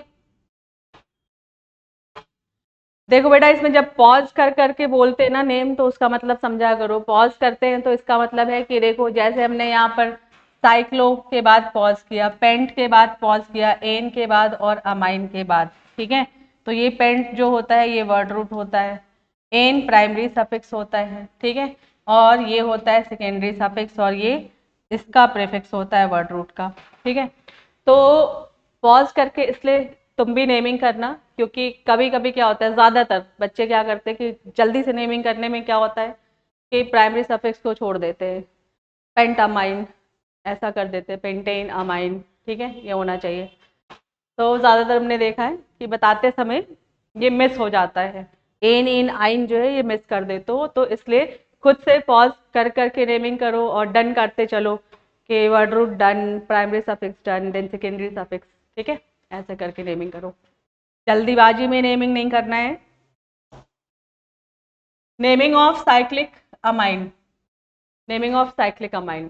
देखो बेटा, इसमें जब पॉज कर करके बोलते हैं ना नेम, तो उसका मतलब समझा करो। पॉज करते हैं तो इसका मतलब है कि देखो, जैसे हमने यहाँ पर साइक्लो के बाद पॉज किया, पेंट के बाद पॉज किया, एन के बाद और अमाइन के बाद, ठीक है। तो ये पेंट जो होता है ये वर्ड रूट होता है, एन प्राइमरी सफिक्स होता है, ठीक है, और ये होता है सेकेंडरी सफिक्स, और ये इसका प्रीफिक्स होता है वर्ड रूट का, ठीक है। तो पॉज करके इसलिए तुम भी नेमिंग करना, क्योंकि कभी कभी क्या होता है, ज्यादातर बच्चे क्या करते हैं कि जल्दी से नेमिंग करने में क्या होता है कि प्राइमरी सफिक्स को छोड़ देते हैं, पेंटामाइन ऐसा कर देते हैं, पेंटेन अमाइन, ठीक है, ये होना चाहिए। तो ज्यादातर हमने देखा है कि बताते समय ये मिस हो जाता है, एन इन आइन जो है ये मिस कर देते हो, तो इसलिए खुद से पॉज कर करके नेमिंग करो और डन करते चलो कि word root done, primary suffix done, then secondary suffix, ठीक है, ऐसे करके नेमिंग करो, जल्दीबाजी में नेमिंग नहीं करना है। Naming of cyclic amine, naming of cyclic amine,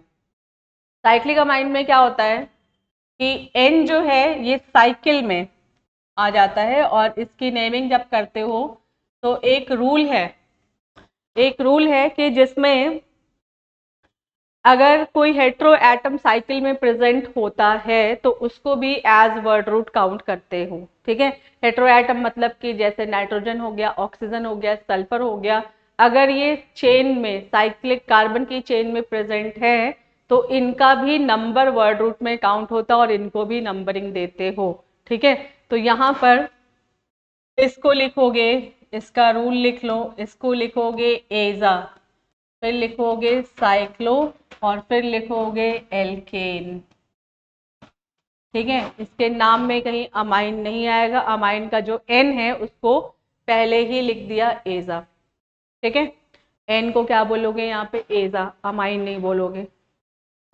cyclic amine में क्या होता है कि एन जो है ये साइकिल में आ जाता है, और इसकी नेमिंग जब करते हो तो एक रूल है, एक रूल है कि जिसमें अगर कोई हेट्रो एटम साइकिल में प्रेजेंट होता है तो उसको भी एज वर्ड रूट काउंट करते हो, ठीक है। हेट्रो एटम मतलब कि जैसे नाइट्रोजन हो गया, ऑक्सीजन हो गया, सल्फर हो गया, अगर ये चेन में साइक्लिक कार्बन की चेन में प्रेजेंट है तो इनका भी नंबर वर्ड रूट में काउंट होता है और इनको भी नंबरिंग देते हो, ठीक है। तो यहाँ पर इसको लिखोगे, इसका रूल लिख लो, इसको लिखोगे एजा, फिर लिखोगे साइक्लो, और फिर लिखोगे एल्केन, ठीक है। इसके नाम में कहीं अमाइन नहीं आएगा, अमाइन का जो एन है उसको पहले ही लिख दिया एजा, ठीक है। एन को क्या बोलोगे यहाँ पे एजा, अमाइन नहीं बोलोगे,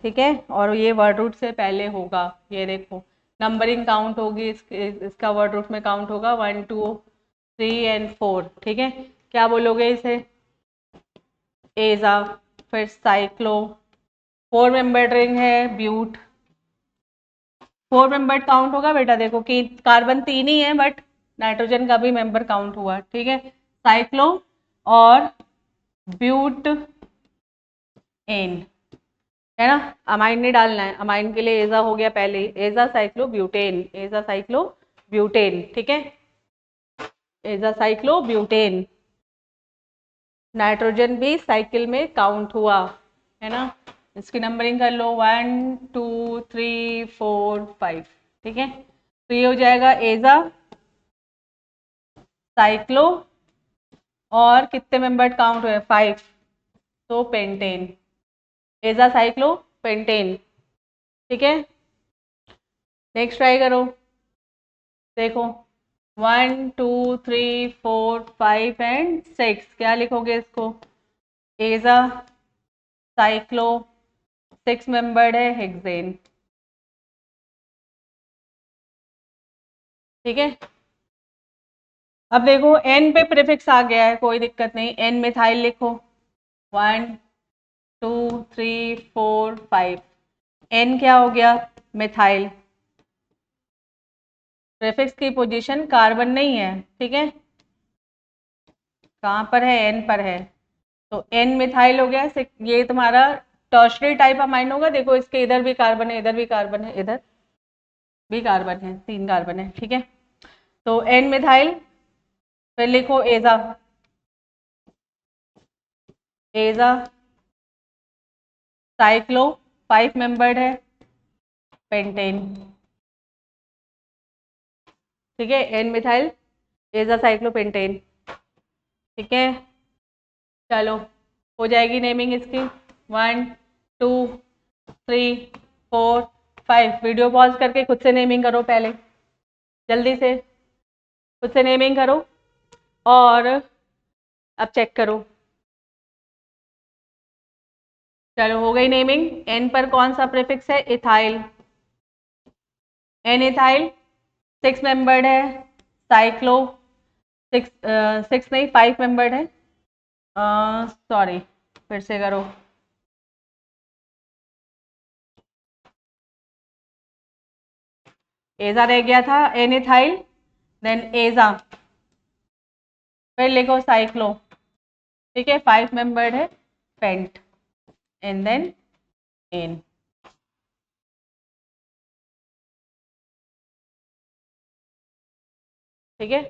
ठीक है। और ये वर्ड रूट से पहले होगा, ये देखो नंबरिंग काउंट होगी, इसका वर्ड रूट में काउंट होगा 1 2 3 एंड 4, ठीक है। क्या बोलोगे इसे एजा, फिर साइक्लो, 4 मेंबर्ड रिंग है ब्यूट, 4 मेंबर्ड काउंट होगा बेटा, देखो कि कार्बन 3 ही है बट नाइट्रोजन का भी मेंबर काउंट हुआ, ठीक है। साइक्लो और ब्यूट एन, है ना, अमाइन नहीं डालना है, अमाइन के लिए एजा हो गया पहले, एजा साइक्लो ब्यूटेन, एजा साइक्लो ब्यूटेन, ठीक है, एजा साइक्लो ब्यूटेन, नाइट्रोजन भी साइकिल में काउंट हुआ, है ना। इसकी नंबरिंग कर लो 1 2 3 4 5, ठीक है। तो ये हो जाएगा एजा साइक्लो, और कितने मेंबर काउंट हुए 5, तो पेंटेन, एजा साइक्लो पेंटेन, ठीक है। नेक्स्ट ट्राई करो, देखो 1 2 3 4 5 एंड 6, क्या लिखोगे इसको एजा साइक्लो 6 मेंबर्ड है हेक्सेन। ठीक है, अब देखो एन पे प्रीफिक्स आ गया है, कोई दिक्कत नहीं, एन मिथाइल लिखो, 1 2 3 4 5, एन क्या हो गया, मिथाइल। प्रीफिक्स की पोजीशन कार्बन नहीं है, ठीक है, कहाँ पर है, एन पर है, तो एन मिथाइल हो गया। ये तुम्हारा टर्शरी टाइप अमाइन होगा, देखो इसके इधर भी कार्बन है, इधर भी कार्बन है, इधर भी कार्बन है, 3 कार्बन है, ठीक है, तो एन मिथाइल। फिर लिखो एजा, एजा साइक्लो, 5 मेंबर्ड है, पेंटेन। ठीक है, एन मिथाइल एजा साइक्लोपेंटेन। ठीक है, चलो हो जाएगी नेमिंग इसकी, 1 2 3 4 5। वीडियो पॉज करके खुद से नेमिंग करो पहले, जल्दी से खुद से नेमिंग करो और अब चेक करो। चलो हो गई नेमिंग। एन पर कौन सा प्रीफिक्स है, इथाइल, एन इथाइल 6 मेंबर्ड है, साइक्लो 6 6 नहीं 5 मेंबर्ड है, सॉरी फिर से करो, एजा रह गया था, एन इथाइल देन एजा, फिर लिखो साइक्लो। ठीक है, 5 मेंबर्ड है, पेंट एंड देन एन। ठीक है,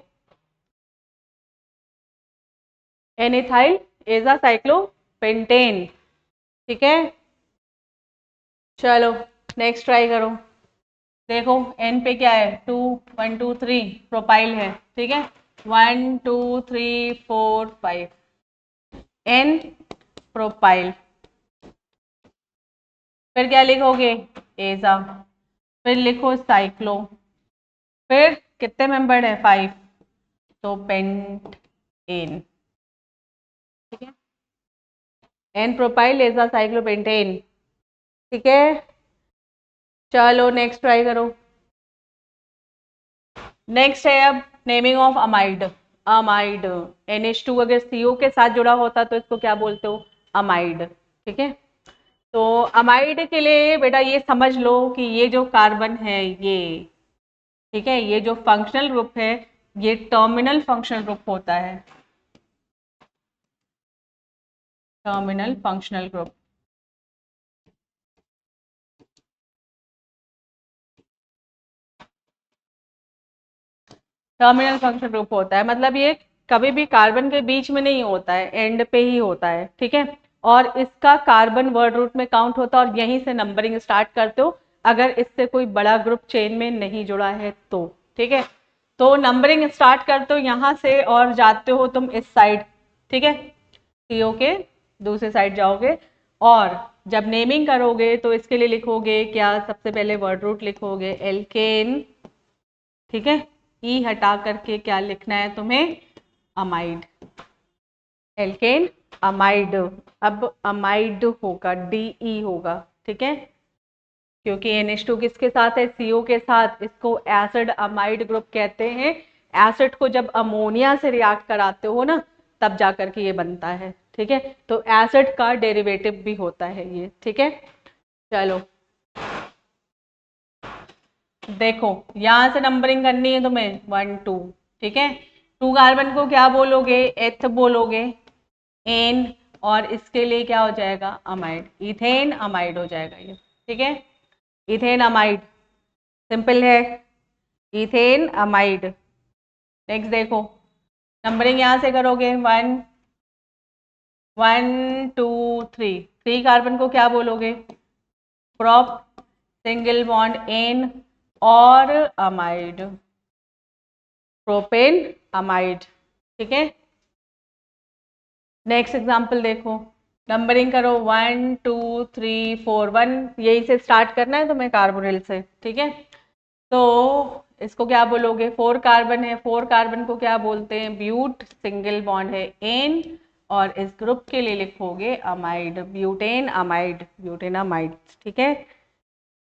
N ethyl aza cyclo pentane. ठीक है, चलो नेक्स्ट ट्राई करो। देखो एन पे क्या है, 2 1 2 3 प्रोपाइल है, ठीक है, 1 2 3 4 5, एन प्रोपाइल। फिर क्या लिखोगे, एजा, फिर लिखो साइक्लो, फिर कितने मेंबर्ड है, 5, तो पेंट एन। ठीक है, एन प्रोपाइल एजा साइक्लोपेंटेन। ठीक है, चलो नेक्स्ट ट्राई करो। नेक्स्ट है अब naming of amide. Amide, NH2 अगर CO के साथ जुड़ा होता तो इसको क्या बोलते हो, अमाइड। ठीक है, तो अमाइड के लिए बेटा ये समझ लो कि ये जो कार्बन है ये, ठीक है, ये जो फंक्शनल ग्रुप है ये टर्मिनल फंक्शनल ग्रुप होता है, terminal functional group. Terminal functional group होता है, मतलब ये कभी भी कार्बन के बीच में नहीं होता है, एंड पे ही होता है। ठीक है, और इसका कार्बन वर्ड रूट में काउंट होता है और यहीं से नंबरिंग स्टार्ट करते हो अगर इससे कोई बड़ा ग्रुप चेन में नहीं जुड़ा है तो। ठीक है, तो नंबरिंग स्टार्ट करते हो यहाँ से और जाते हो तुम इस साइड, ठीक है, CO के दूसरे साइड जाओगे और जब नेमिंग करोगे तो इसके लिए लिखोगे क्या, सबसे पहले वर्ड रूट लिखोगे एल्केन। ठीक है, ई हटा करके क्या लिखना है तुम्हें, अमाइड, एल्केन अमाइड। अब अमाइड होगा, DE होगा। ठीक है, क्योंकि NH2 किसके साथ है, CO के साथ, इसको एसिड अमाइड ग्रुप कहते हैं। एसिड को जब अमोनिया से रिएक्ट कराते हो ना तब जाकर के ये बनता है। ठीक है, तो एसिड का डेरिवेटिव भी होता है ये। ठीक है, चलो देखो यहां से नंबरिंग करनी है तुम्हें 1 2। ठीक है, 2 कार्बन को क्या बोलोगे, एथ बोलोगे, एन, और इसके लिए क्या हो जाएगा, अमाइड, इथेन अमाइड हो जाएगा ये। ठीक है, इथेन अमाइड, सिंपल है, इथेन अमाइड। नेक्स्ट देखो नंबरिंग यहां से करोगे, 1 1 2 3, 3 कार्बन को क्या बोलोगे, प्रॉप, सिंगल बॉन्ड एन और अमाइड, प्रोपेन अमाइड। ठीक है, नेक्स्ट एग्जांपल देखो, नंबरिंग करो 1 2 3 4, 1 यही से स्टार्ट करना है तुम्हें कार्बोनिल से। ठीक है, तो इसको क्या बोलोगे, 4 कार्बन है, 4 कार्बन को क्या बोलते हैं, ब्यूट, सिंगल बॉन्ड है एन और इस ग्रुप के लिए लिखोगे amide, butane amide, butane amide. ठीक है,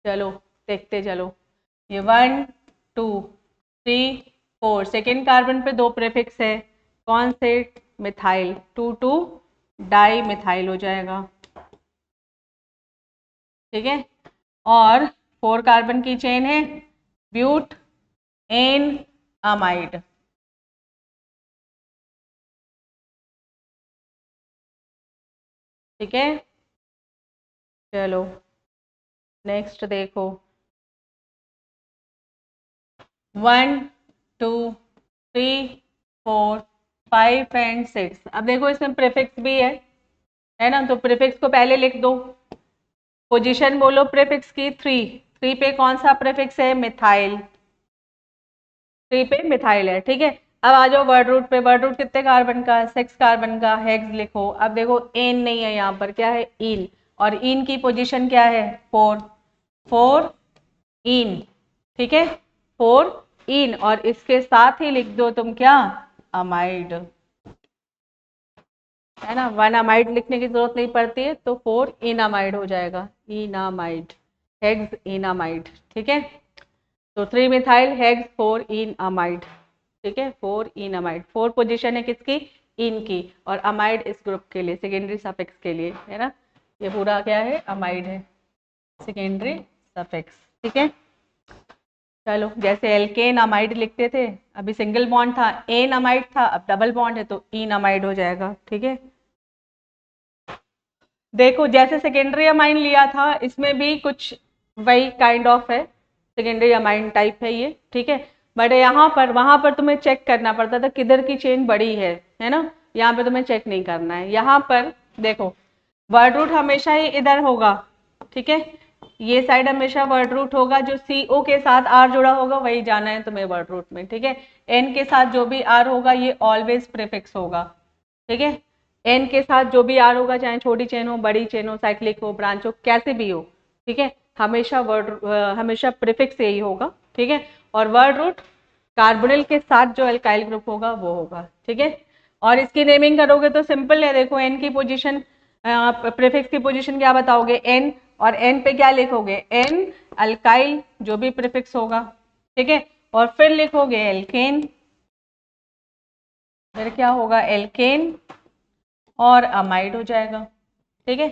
चलो देखते चलो। ये 1 2 3 4, सेकेंड कार्बन पे 2 प्रीफिक्स है, कौन से? मिथाइल, 2 डाई मिथाइल हो जाएगा। ठीक है, और 4 कार्बन की चेन है, ब्यूट एन अमाइड। ठीक है, चलो नेक्स्ट देखो। 1 2 3 4 5 एंड 6। अब देखो इसमें प्रीफिक्स भी है ना, तो प्रीफिक्स को पहले लिख दो। पोजीशन बोलो प्रीफिक्स की 3 पे कौन सा प्रीफिक्स है? मिथाइल, 3 पे मिथाइल है। ठीक है, अब आ जाओ वर्ड रूट पे। वर्ड रूट कितने कार्बन का है? 6 कार्बन का। हेक्स लिखो। अब देखो एन नहीं है यहाँ पर, क्या है? इन, और इन की पोजीशन क्या है? 4 इन। ठीक है, 4 इन, और इसके साथ ही लिख दो तुम क्या? अमाइड, है ना। 1 अमाइड लिखने की जरूरत नहीं पड़ती है, तो 4 इनामाइड हो जाएगा, इनामाइड, हेक्स इनामाइड। ठीक है, तो 3 मिथाइल हेक्स 4 इनामाइड। ठीक है, 4 इनामाइड। 4 पोजीशन है किसकी? इन की, और अमाइड इस ग्रुप के लिए, सेकेंडरी सफिक्स के लिए, है ना। ये पूरा क्या है? अमाइड है, सेकेंडरी सफिक्स। ठीक है, चलो जैसे एल्केन अमाइड लिखते थे, अभी सिंगल बॉन्ड था, एन अमाइड था, अब डबल बॉन्ड है तो इन अमाइड हो जाएगा। ठीक है, देखो जैसे सेकेंडरी अमाइन लिया था, इसमें भी कुछ वही काइंड ऑफ है, सेकेंडरी अमाइन टाइप है ये। ठीक है, बट यहाँ पर, वहां पर तुम्हें चेक करना पड़ता था किधर की चेन बड़ी है ना। यहाँ पे तुम्हें चेक नहीं करना है। यहाँ पर देखो वर्ड रूट हमेशा ही इधर होगा। ठीक है, ये साइड हमेशा वर्ड रूट होगा, जो CO के साथ R जुड़ा होगा वही जाना है तुम्हें वर्ड रूट में। ठीक है, N के साथ जो भी R होगा ये ऑलवेज प्रीफिक्स होगा। ठीक है, एन के साथ जो भी आर होगा, चाहे छोटी चेन हो, बड़ी चेन हो, साइक्लिक हो, ब्रांच हो, कैसे भी हो, ठीक है, हमेशा हमेशा प्रीफिक्स यही होगा। ठीक है, और वर्ड रूट कार्बोनिल के साथ जो एल्काइल ग्रुप होगा वो होगा। ठीक है, और इसकी नेमिंग करोगे तो सिंपल है। देखो एन की पोजीशन, प्रीफिक्स की पोजीशन क्या बताओगे? एन, और एन पे क्या लिखोगे? एन अल्काइल, जो भी प्रीफिक्स होगा। ठीक है, और फिर लिखोगे एल्केन, फिर क्या होगा? एल्केन, और अमाइड हो जाएगा। ठीक है,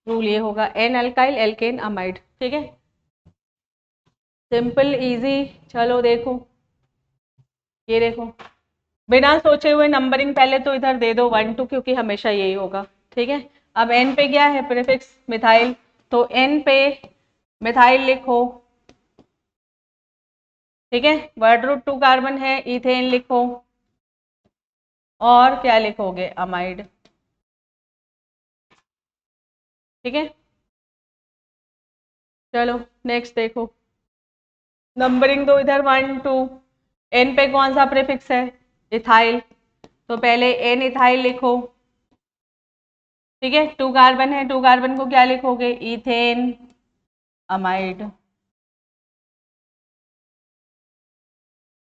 रूल ये होगा, एन अल्काइल एल्केन अमाइड। ठीक है, सिंपल इजी। चलो देखो, ये देखो, बिना सोचे हुए नंबरिंग पहले तो इधर दे दो 1 2, क्योंकि हमेशा यही होगा। ठीक है, अब एन पे क्या है? प्रीफिक्स मिथाइल, तो एन पे मिथाइल लिखो। ठीक है, वर्ड रूट 2 कार्बन है, इथेन लिखो, और क्या लिखोगे? अमाइड। ठीक है, चलो नेक्स्ट देखो, नंबरिंग दो इधर 1 2। एन पे कौन सा प्रीफिक्स है? इथाइल, तो पहले एन इथाइल लिखो। ठीक है, 2 कार्बन है, 2 कार्बन को क्या लिखोगे? Ethane amide.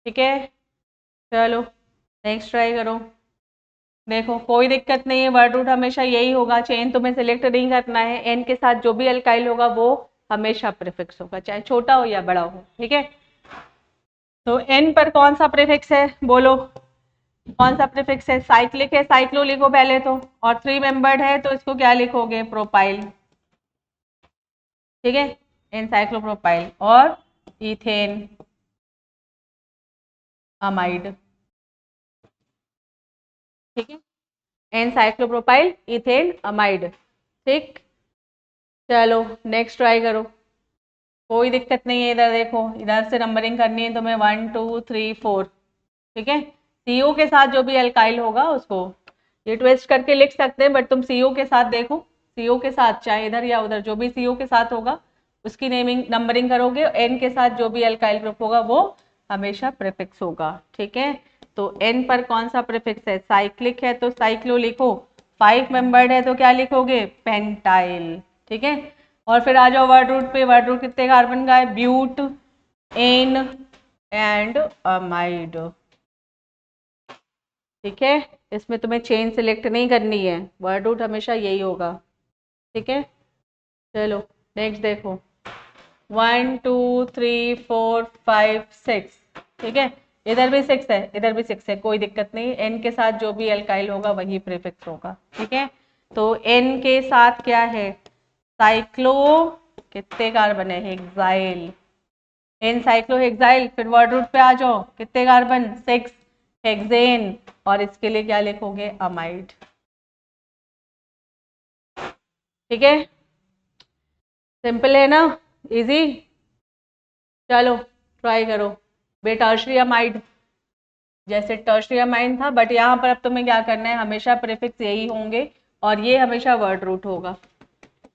ठीक है, चलो नेक्स्ट ट्राई करो। देखो कोई दिक्कत नहीं है, वर्ड रूट हमेशा यही होगा, चेन तुम्हें सिलेक्ट नहीं करना है। एन के साथ जो भी अल्काइल होगा वो हमेशा प्रीफिक्स होगा, चाहे छोटा हो या बड़ा हो। ठीक है, तो एन पर कौन सा प्रीफिक्स है? बोलो कौन सा प्रीफिक्स है? साइक्लिक है, साइक्लो लिखो पहले तो, और 3 मेंबर्ड है तो इसको क्या लिखोगे? प्रोपाइल। ठीक है, एनसाइक्लोप्रोपाइल, और इथेन अमाइड। ठीक है, एनसाइक्लोप्रोपाइल इथेन अमाइड। ठीक, चलो नेक्स्ट ट्राई करो, कोई दिक्कत नहीं है। इधर देखो, इधर से नंबरिंग करनी है तुम्हें 1 2 3 4। ठीक है, CO के साथ जो भी अल्काइल होगा उसको ये ट्विस्ट करके लिख सकते हैं, बट तुम CO के साथ देखो, CO के साथ चाहे इधर या उधर जो भी CO के साथ होगा उसकी नेमिंग नंबरिंग करोगे। N के साथ जो भी अल्काइल ग्रुप होगा वो हमेशा प्रीफिक्स होगा। ठीक है, तो N पर कौन सा प्रीफिक्स है? साइक्लिक है तो साइक्लो लिखो, 5 मेंबर्ड है तो क्या लिखोगे? पेंटाइल। ठीक है, और फिर आ जाओ वर्ड रूट पे। वर्ड रूट कितने कार्बन का है? Butane and amide. ठीक है, इसमें तुम्हें चेन सिलेक्ट नहीं करनी है, वर्ड रूट हमेशा यही होगा। ठीक है, चलो नेक्स्ट देखो, 1 2 3 4 5 6। ठीक है, इधर भी 6 है, इधर भी 6 है, कोई दिक्कत नहीं, एन के साथ जो भी एल्काइल होगा वही प्रीफिक्स होगा। ठीक है, तो एन के साथ क्या है, साइक्लो, कितने कार्बन है, हेक्साइल, एन साइक्लोहेक्साइल। फिर वर्ड रूट पे आ जाओ, कितने कार्बन, 6, हेक्सेन, और इसके लिए क्या लिखोगे, अमाइड। ठीक है, सिंपल है ना, इजी। चलो ट्राई करो, टर्शियरी अमाइड जैसे टर्शियरी अमाइड था, बट यहाँ पर अब तुम्हें क्या करना है, हमेशा प्रीफिक्स यही होंगे और ये हमेशा वर्ड रूट होगा।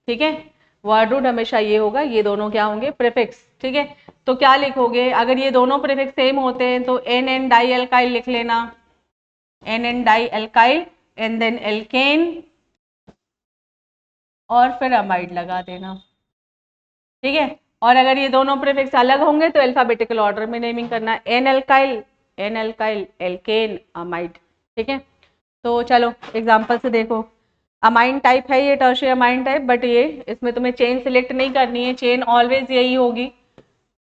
ठीक है, वर्ड रूट हमेशा ये होगा, ये दोनों क्या होंगे, प्रीफिक्स। ठीक है, तो क्या लिखोगे, अगर ये दोनों प्रीफिक्स सेम होते हैं तो एन एन डाई एल्काइल लिख लेना, N N di alkyl and then alkane, और फिर अमाइड लगा देना। ठीक है, और अगर ये दोनों प्रीफिक्स अलग होंगे तो अल्फाबेटिकल ऑर्डर में नेमिंग करना, N alkyl, N alkyl, alkane, amide. ठीक है, तो चलो एग्जांपल से देखो, अमाइन टाइप है ये, टर्शियरी अमाइन टाइप, बट ये इसमें तुम्हें चेन सिलेक्ट नहीं करनी है, चेन ऑलवेज यही होगी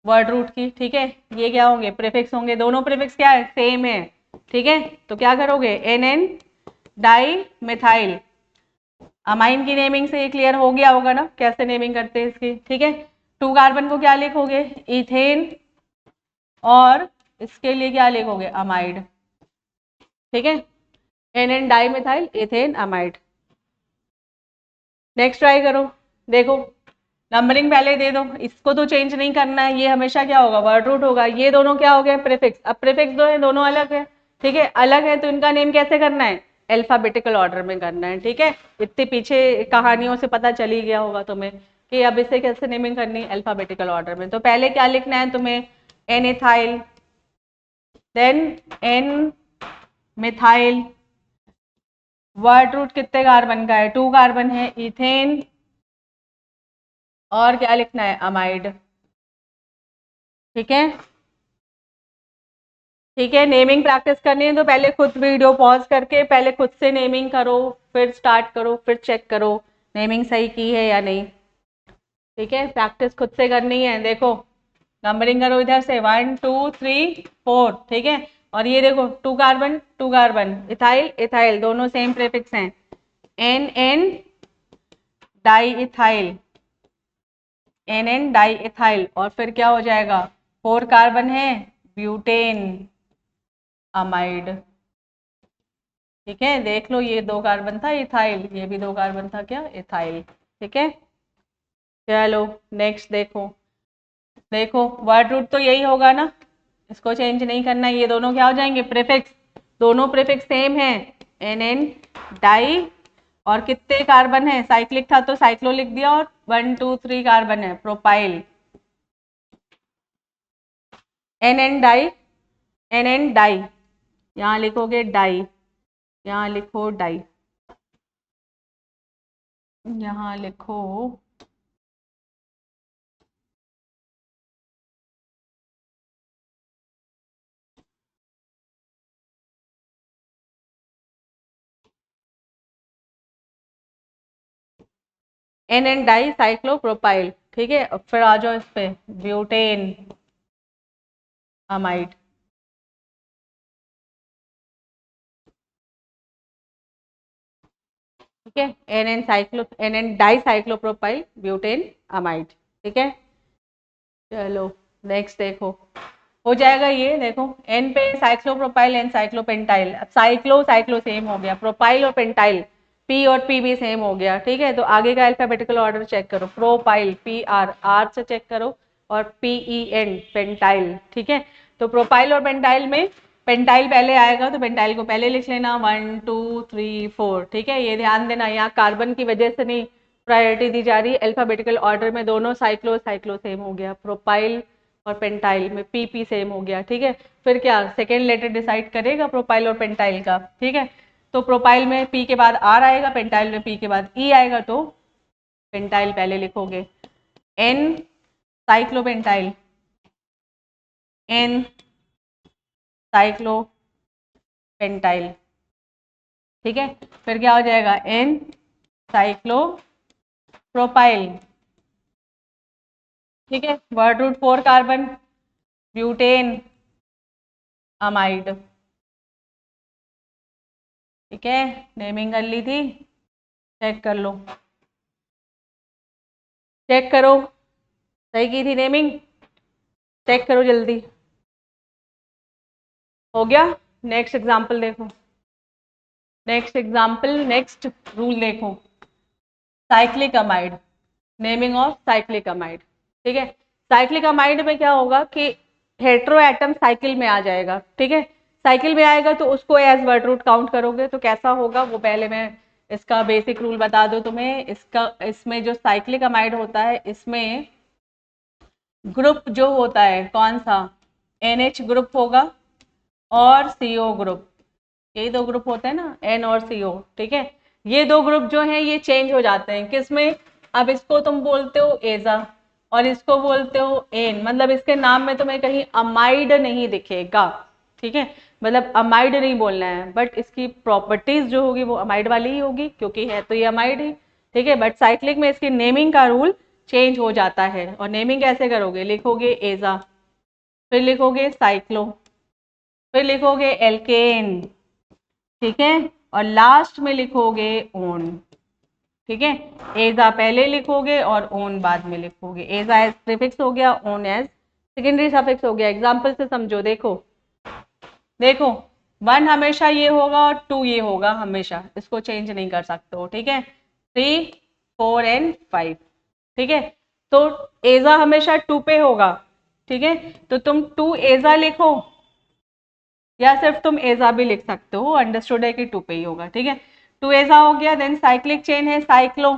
वर्ड रूट की। ठीक है, ये क्या होंगे, प्रीफिक्स होंगे, दोनों प्रीफिक्स क्या है, सेम है। ठीक है, तो क्या करोगे, N N die methyl, amine की नेमिंग से ये क्लियर हो गया होगा ना, कैसे नेमिंग करते हैं इसकी। ठीक है, 2 कार्बन को क्या लिखोगे, इथेन, और इसके लिए क्या लिखोगे, अमाइड। ठीक है, N N die methyl ethane amide. Next try करो, देखो नंबरिंग पहले दे दो, इसको तो चेंज नहीं करना है, ये हमेशा क्या होगा, वर्ड रूट होगा, ये दोनों क्या हो गए, प्रीफिक्स। अब प्रीफिक्स दो है, दोनों अलग है। ठीक है, अलग है तो इनका नेम कैसे करना है, अल्फाबेटिकल ऑर्डर में करना है। ठीक है, इतने पीछे कहानियों से पता चल ही गया होगा तुम्हें कि अब इसे कैसे नेमिंग करनी है, अल्फाबेटिकल ऑर्डर में। तो पहले क्या लिखना है तुम्हें, N ethyl, then N methyl, word root कितने कार्बन का है, 2 कार्बन है, इथेन, और क्या लिखना है, अमाइड। ठीक है, ठीक है, नेमिंग प्रैक्टिस करनी है तो पहले खुद वीडियो पॉज करके पहले खुद से नेमिंग करो, फिर स्टार्ट करो, फिर चेक करो नेमिंग सही की है या नहीं। ठीक है, प्रैक्टिस खुद से करनी है। देखो नंबरिंग करो इधर से, 1 2 3 4। ठीक है, और ये देखो 2 कार्बन 2 कार्बन, इथाइल इथाइल, दोनों सेम प्रीफिक्स हैं, N N die ethyl, N N die ethyl, और फिर क्या हो जाएगा, 4 कार्बन है, ब्यूटेन अमाइड। ठीक है, देख लो ये 2 कार्बन था इथाइल, ये भी 2 कार्बन था क्या, इथाइल। ठीक है, चलो नेक्स्ट देखो, देखो वर्ड रूट तो यही होगा ना, इसको चेंज नहीं करना, ये दोनों क्या हो जाएंगे, प्रीफिक्स, दोनों प्रीफिक्स सेम है, एन एन डाई, और कितने कार्बन है, साइक्लिक था तो साइक्लो लिख दिया, और 1 2 3 कार्बन है, propyl, N N di, N N di, यहाँ लिखोगे डाई, यहाँ लिखो डाई, यहाँ लिखो एन एन डाई साइक्लोप्रोपाइल। ठीक है, अब फिर आ जाओ इस पे, ब्यूटेन अमाइड। ठीक है, N N di cyclopropyl butane amide. ठीक है, चलो नेक्स्ट देखो, हो जाएगा ये, देखो एन पे साइक्लोप्रोपाइल एन साइक्लोपेंटाइल, अब साइक्लो साइक्लो सेम हो गया, प्रोपाइल और पेंटाइल, पी और पी भी सेम हो गया। ठीक है, तो आगे का अल्फाबेटिकल ऑर्डर चेक करो, प्रोपाइल पी आर, आर से चेक करो, और पी ई एन पेंटाइल। ठीक है, तो प्रोपाइल और पेंटाइल में पेंटाइल पहले आएगा तो पेंटाइल को पहले लिख लेना, 1 2 3 4। ठीक है, ये ध्यान देना, यहाँ कार्बन की वजह से नहीं प्रायोरिटी दी जा रही, अल्फाबेटिकल ऑर्डर में दोनों साइक्लो साइक्लो सेम हो गया, प्रोपाइल और पेंटाइल में पी पी सेम हो गया। ठीक है, फिर क्या सेकेंड लेटर डिसाइड करेगा प्रोपाइल और पेंटाइल का। ठीक है, तो प्रोपाइल में पी के बाद आर आएगा, पेंटाइल में पी के बाद ई आएगा, तो पेंटाइल पहले लिखोगे, एन साइक्लोपेंटाइल, एन साइक्लोपेंटाइल। ठीक है, फिर क्या हो जाएगा एन साइक्लोप्रोपाइल। ठीक है, word root 4 carbon butane amide. ठीक है, नेमिंग कर ली थी, चेक कर लो, चेक करो, सही की थी नेमिंग, चेक करो जल्दी। हो गया। नेक्स्ट एग्जाम्पल देखो, नेक्स्ट एग्जाम्पल, नेक्स्ट रूल देखो, cyclic amide, naming of cyclic amide. ठीक है, साइक्लिक अमाइड में क्या होगा कि हेट्रो एटम साइकिल में आ जाएगा। ठीक है, साइकिल में आएगा तो उसको एज वर्ड रूट काउंट करोगे तो कैसा होगा वो पहले मैं इसका बेसिक रूल बता दूं तुम्हें। इसका इसमें जो साइक्लिक अमाइड होता है इसमें ग्रुप जो होता है कौन सा, NH ग्रुप होगा और CO ग्रुप, यही दो ग्रुप होते हैं ना, N और CO। ठीक है, ये दो ग्रुप जो हैं ये चेंज हो जाते हैं किसमें, अब इसको तुम बोलते हो एजा और इसको बोलते हो एन, मतलब इसके नाम में तुम्हें कहीं अमाइड नहीं दिखेगा। ठीक है, मतलब अमाइड नहीं बोलना है, बट इसकी प्रॉपर्टीज जो होगी वो अमाइड वाली ही होगी क्योंकि है तो ये अमाइड ही। ठीक है, बट साइक्लिक में इसकी नेमिंग का रूल चेंज हो जाता है। और नेमिंग कैसे करोगे, लिखोगे एजा, फिर लिखोगे साइक्लो, फिर लिखोगे एल्केन। ठीक है, और लास्ट में लिखोगे ओन। ठीक है, एजा पहले लिखोगे और ओन बाद में लिखोगे। एजा एज प्रीफिक्स हो गया, ओन एज सेकेंडरी सफिक्स हो गया। एग्जांपल से समझो, देखो देखो, 1 हमेशा ये होगा और 2 ये होगा हमेशा, इसको चेंज नहीं कर सकते हो। ठीक है, 3 4 एंड 5। ठीक है, तो एजा हमेशा 2 पे होगा। ठीक है, तो तुम 2 एजा लिखो या सिर्फ तुम एजा भी लिख सकते हो, अंडरस्टूड है कि 2 पे ही होगा। ठीक है, 2 एजा हो गया। देन साइक्लिक चेन है साइक्लो,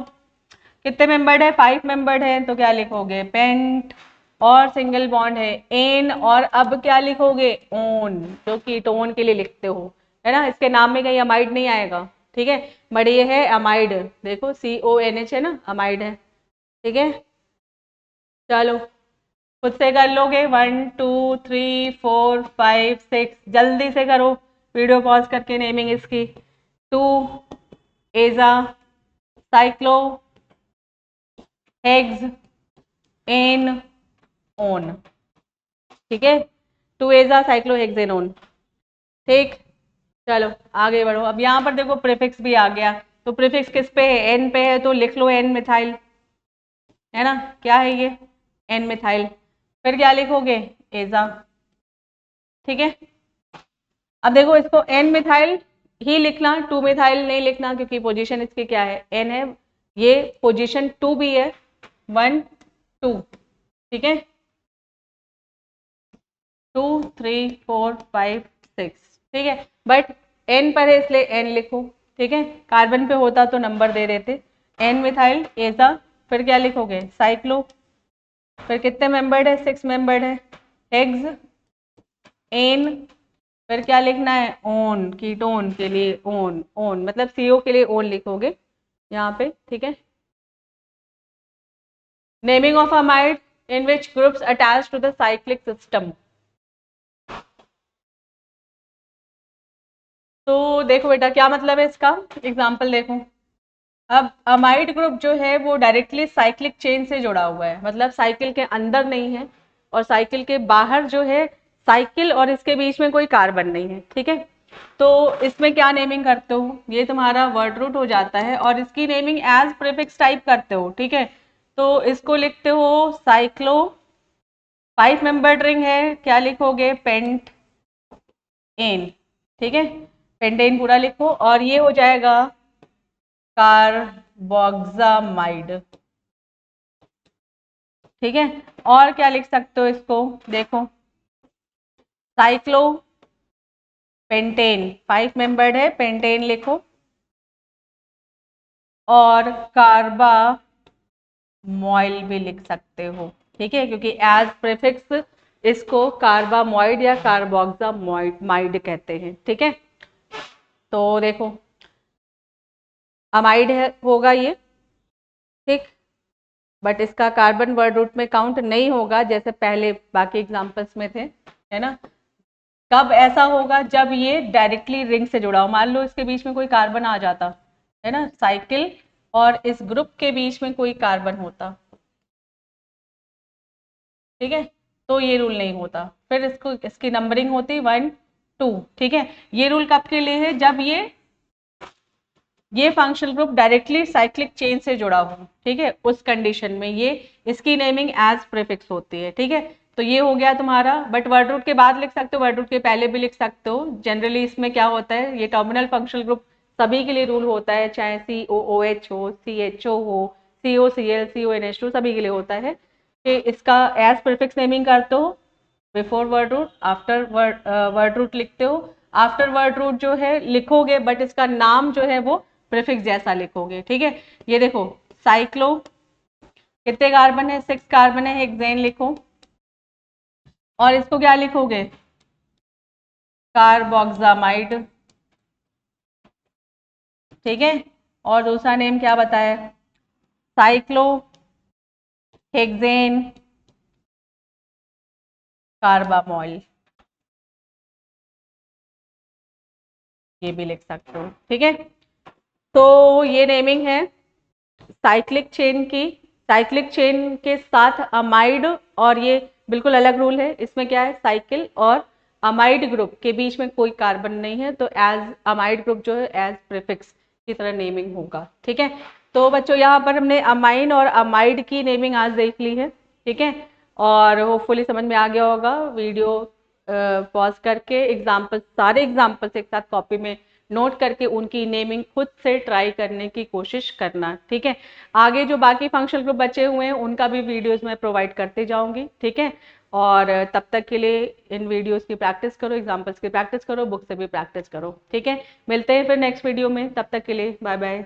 कितने मेंबर्ड है, 5 मेंबर्ड है, तो क्या लिखोगे पेंट, और सिंगल बॉन्ड है एन, और अब क्या लिखोगे ओन, जो कीटोन के लिए लिखते हो, है ना, इसके नाम में कहीं अमाइड नहीं आएगा। ठीक है, बट ये है अमाइड, देखो CONH है ना, अमाइड है। ठीक है, चलो खुद से कर लोगे, 1 2 3 4 5 6, जल्दी से करो, वीडियो पॉज करके नेमिंग इसकी। 2 एजा साइक्लो हेग्स एन ओन। ठीक है, 2 एजा साइक्लोहेक्सेनोन। ठीक, चलो आगे बढ़ो। अब यहाँ पर देखो प्रीफिक्स भी आ गया, तो प्रीफिक्स किस पे है, एन पे है, तो लिख लो एन मिथाइल, है ना, क्या है ये एन मिथाइल। फिर क्या लिखोगे एजा। ठीक है, अब देखो इसको एन मिथाइल ही लिखना, 2 मिथाइल नहीं लिखना क्योंकि पोजीशन इसकी क्या है, एन है, ये पोजीशन 2 भी है, 1 2। ठीक है, 2 3 4 5 6। ठीक है, बट एन पर है इसलिए एन लिखो। ठीक है, कार्बन पे होता तो नंबर दे देते। एन मिथाइल एजा, फिर क्या लिखोगे साइक्लो, फिर कितने मेंबर्ड है, 6 मेंबर्ड है, हेग्स एन, फिर क्या लिखना है ओन, कीटोन के लिए ओन, ओन मतलब CO के लिए ओन लिखोगे यहाँ पे। ठीक है, naming of amide in which groups attach to the cyclic system. तो देखो बेटा क्या मतलब है इसका, एग्जाम्पल देखो। अब अमाइड ग्रुप जो है वो डायरेक्टली साइक्लिक चेन से जुड़ा हुआ है, मतलब साइकिल के अंदर नहीं है और साइकिल के बाहर जो है साइकिल और इसके बीच में कोई कार्बन नहीं है। ठीक है, तो इसमें क्या नेमिंग करते हो, ये तुम्हारा वर्ड रूट हो जाता है और इसकी नेमिंग एज प्रीफिक्स टाइप करते हो। ठीक है, तो इसको लिखते हो साइक्लो, 5 मेंबर्ड रिंग है, क्या लिखोगे पेंट एन। ठीक है, पेंटेन पूरा लिखो और ये हो जाएगा कार्बोक्सामाइड। ठीक है, और क्या लिख सकते हो इसको, देखो साइक्लो पेंटेन, 5 मेंबर्ड है, पेंटेन लिखो, और कार्बा मॉइल भी लिख सकते हो। ठीक है, क्योंकि एज प्रीफिक्स इसको कार्बामॉइड या कार्बोक्सामाइड कहते हैं। ठीक है, तो देखो अमाइड है होगा ये। ठीक, बट इसका कार्बन वर्ड रूट में काउंट नहीं होगा जैसे पहले बाकी एग्जांपल्स में थे, है ना। कब ऐसा होगा? जब ये डायरेक्टली रिंग से जुड़ा हो। मान लो इसके बीच में कोई कार्बन आ जाता है ना, साइकिल और इस ग्रुप के बीच में कोई कार्बन होता, ठीक है, तो ये रूल नहीं होता। फिर इसको इसकी नंबरिंग होती 1 2, ठीक है। ये रूल कब के लिए है? जब ये functional group directly cyclic chain से जुड़ा हो, ठीक है, उस कंडीशन में ये इसकी नेमिंग एज प्रीफिक्स होती है, ठीक है। तो ये हो गया तुम्हारा। बट वर्ड रूट के बाद लिख सकते हो, वर्ड रूट के पहले भी लिख सकते हो। जनरली इसमें क्या होता है, ये टर्मिनल फंक्शनल ग्रुप सभी के लिए रूल होता है, चाहे COOH हो, CHO हो, COCl, CONH2, सभी के लिए होता है कि इसका एज प्रीफिक्स नेमिंग करते हो before word root, after word root लिखते हो। आफ्टर वर्ड रूट जो है लिखोगे, बट इसका नाम जो है वो प्रीफिक्स जैसा लिखोगे, ठीक है। ये देखो, साइक्लो कितने कार्बन है? 6 कार्बन है, हेक्सेन लिखो। और इसको क्या लिखोगे? कार्बोक्सामाइड, ठीक है। और दूसरा नेम क्या बताया? साइक्लो हेक्सेन कार्बामोल, ये भी लिख सकते हो, ठीक है। तो ये नेमिंग है साइक्लिक चेन की। साइक्लिक चेन के साथ अमाइड, और ये बिल्कुल अलग रूल है, इसमें क्या है, साइकिल और अमाइड ग्रुप के बीच में कोई कार्बन नहीं है, तो एज अमाइड ग्रुप जो है एज प्रीफिक्स की तरह नेमिंग होगा, ठीक है। तो बच्चों यहाँ पर हमने अमाइन और अमाइड की नेमिंग आज देख ली है, ठीक है। और होपफुली समझ में आ गया होगा। वीडियो पॉज करके एग्जाम्पल, सारे एग्जाम्पल्स एक साथ कॉपी में नोट करके उनकी नेमिंग खुद से ट्राई करने की कोशिश करना, ठीक है। आगे जो बाकी फंक्शनल ग्रुप बचे हुए हैं उनका भी वीडियोस मैं प्रोवाइड करते जाऊंगी, ठीक है। और तब तक के लिए इन वीडियोस की प्रैक्टिस करो, एग्जाम्पल्स की प्रैक्टिस करो, बुक से भी प्रैक्टिस करो, ठीक है। मिलते हैं फिर नेक्स्ट वीडियो में, तब तक के लिए बाय बाय।